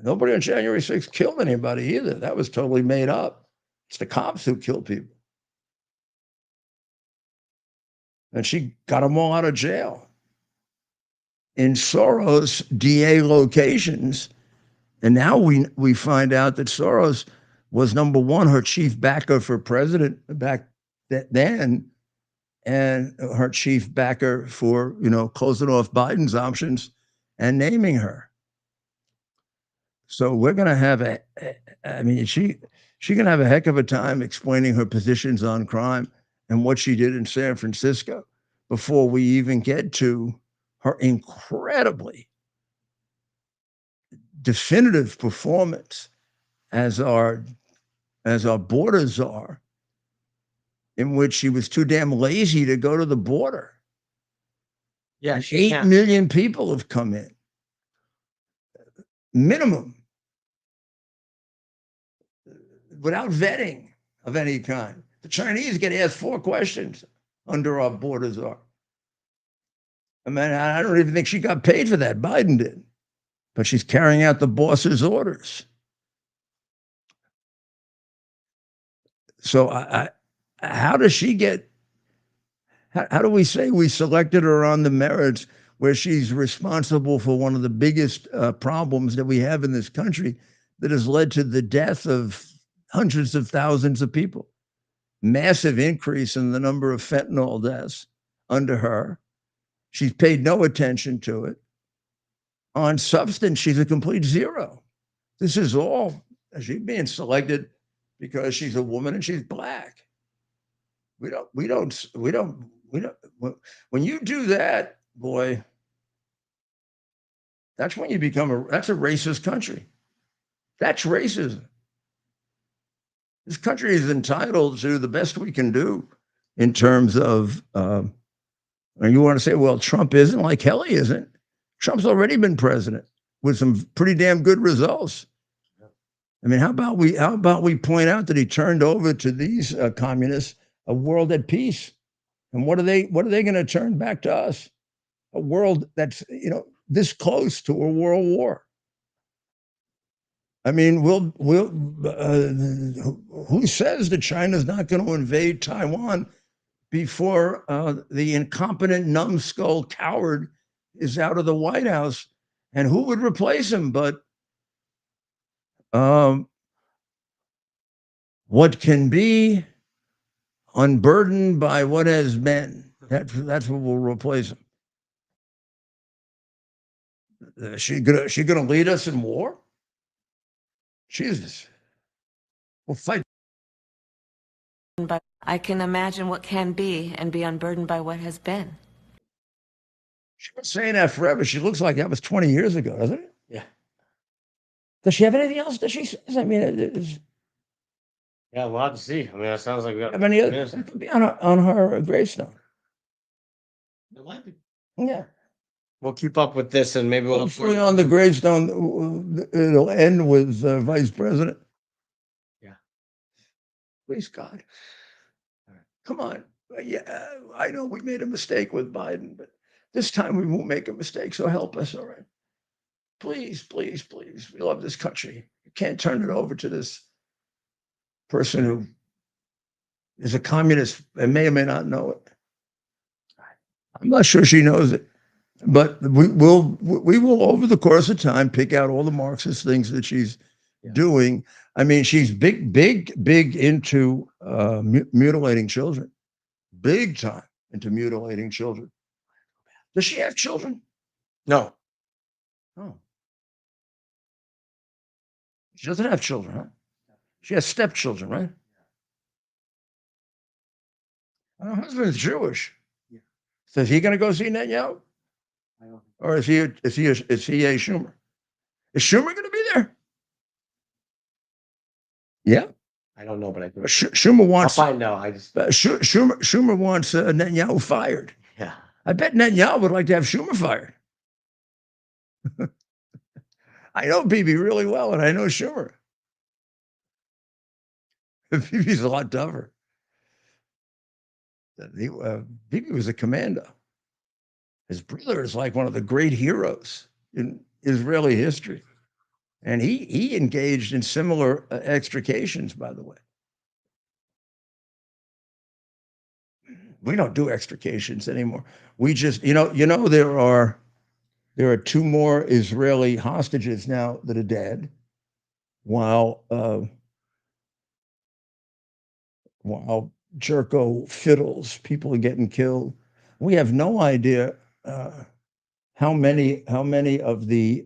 S1: Nobody on January 6th killed anybody either. That was totally made up. It's the cops who killed people. And she got them all out of jail. In Soros DA locations. And now we find out that Soros was number one, her chief backer for president back then, and her chief backer for, closing off Biden's options and naming her. So we're going to have she's going to have a heck of a time explaining her positions on crime and what she did in San Francisco before we even get to her incredibly definitive performance as our border czar, in which she was too damn lazy to go to the border.
S2: Yeah,
S1: 8 million people have come in. Minimum. Without vetting of any kind. The Chinese get asked 4 questions under our border czar. I mean, I don't even think she got paid for that. Biden did. But she's carrying out the boss's orders. So how does she get, how do we say we selected her on the merits where she's responsible for one of the biggest problems that we have in this country that has led to the death of hundreds of thousands of people? Massive increase in the number of fentanyl deaths under her. She's paid no attention to it. On substance, she's a complete zero. This is all, she's being selected because she's a woman and she's black. We don't, when you do that, boy, that's when you become that's a racist country. That's racism. This country is entitled to the best we can do in terms of, and you want to say, well, Trump isn't, like hell he isn't. Trump's already been president with some pretty damn good results. I mean, how about we point out that he turned over to these communists a world at peace? And what are they going to turn back to us? A world that's, this close to a world war. I mean, who says that China's not going to invade Taiwan before the incompetent, numbskull coward is out of the White House? And who would replace him but what can be unburdened by what has been? That's what will replace him. She gonna lead us in war? Jesus. We'll fight.
S3: But I can imagine what can be and be unburdened by what has been.
S1: She's been saying that forever. She looks like that was 20 years ago, doesn't it?
S2: Yeah.
S1: Does she have anything else that she says? I mean,
S2: Yeah, we'll have to see. I mean, that sounds like we got.
S1: have any other? That could be on her gravestone.
S2: It might be.
S1: Yeah.
S2: We'll keep up with this, and maybe we'll.
S1: Hopefully on the gravestone, it'll end with Vice President.
S2: Yeah.
S1: Please, God. Come on. Yeah, I know we made a mistake with Biden, but this time we won't make a mistake. So help us, all right? Please, please, please. We love this country. You can't turn it over to this person who is a communist and may or may not know it. I'm not sure she knows it, but we will over the course of time pick out all the Marxist things that she's doing. I mean, she's big into mutilating children, big time into mutilating children. Does she have children?
S2: No.
S1: Oh. She doesn't have children, huh? She has stepchildren, right? Her husband's Jewish. Yeah. So is he going to go see Netanyahu? Or is he a Schumer? Is Schumer going to be there? Yeah.
S2: I don't know, but I think
S1: Schumer wants.
S2: I'll find out. I just
S1: Schumer wants Netanyahu fired.
S2: Yeah.
S1: I bet Netanyahu would like to have Schumer fired. I know Bibi really well, and I know Schumer. Bibi's a lot tougher. Bibi was a commando. His brother is like one of the great heroes in Israeli history. And he engaged in similar extrications, by the way. We don't do extrications anymore. We just, there are 2 more Israeli hostages now that are dead, while Jerko fiddles, people are getting killed. We have no idea how many of the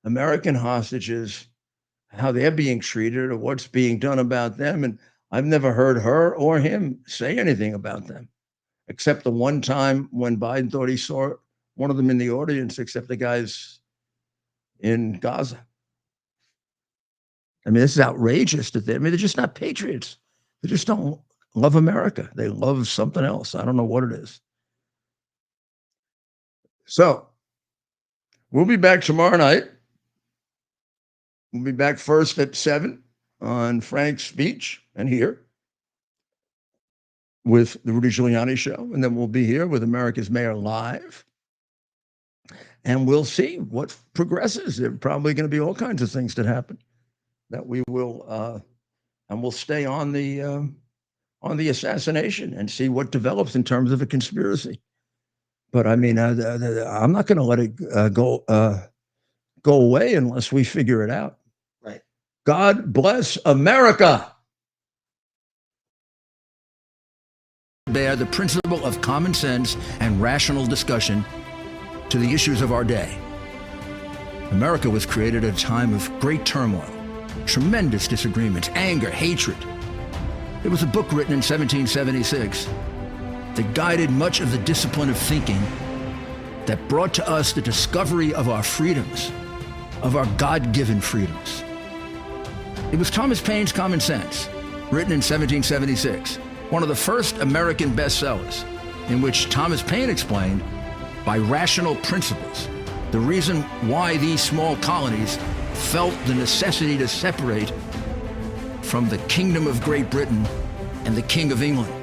S1: American hostages, how they're being treated or what's being done about them. And I've never heard her or him say anything about them, except the one time when Biden thought he saw one of them in the audience, except the guys in Gaza. I mean, this is outrageous they're just not patriots. They just don't love America. They love something else. I don't know what it is. So we'll be back tomorrow night. We'll be back first at 7 on Frank's speech and here with the Rudy Giuliani show. And then we'll be here with America's Mayor Live. And we'll see what progresses. There are probably going to be all kinds of things that happen that we will, and we'll stay on the assassination and see what develops in terms of a conspiracy. But I mean, I'm not going to let it go away unless we figure it out.
S2: Right.
S1: God bless America.
S11: Bear the principle of common sense and rational discussion to the issues of our day. America was created at a time of great turmoil, tremendous disagreements, anger, hatred. There was a book written in 1776 that guided much of the discipline of thinking that brought to us the discovery of our freedoms, of our God-given freedoms. It was Thomas Paine's Common Sense, written in 1776, one of the first American bestsellers, in which Thomas Paine explained, by rational principles, the reason why these small colonies felt the necessity to separate from the Kingdom of Great Britain and the King of England.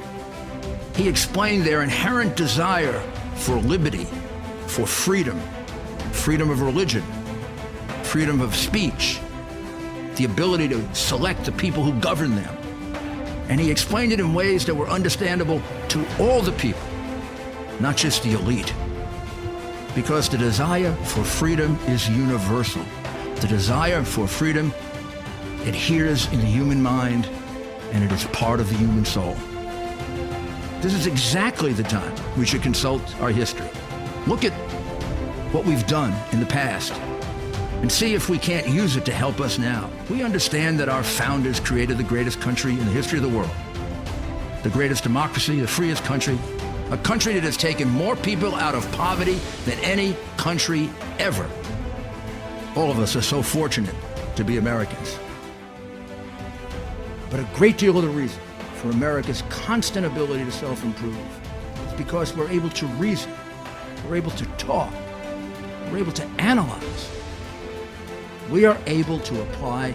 S11: He explained their inherent desire for liberty, for freedom, freedom of religion, freedom of speech, the ability to select the people who govern them. And he explained it in ways that were understandable to all the people, not just the elite. Because the desire for freedom is universal. The desire for freedom adheres in the human mind, and it is part of the human soul. This is exactly the time we should consult our history. Look at what we've done in the past and see if we can't use it to help us now. We understand that our founders created the greatest country in the history of the world, the greatest democracy, the freest country, a country that has taken more people out of poverty than any country ever. All of us are so fortunate to be Americans. But a great deal of the reason for America's constant ability to self-improve is because we're able to reason, we're able to talk, we're able to analyze. We are able to apply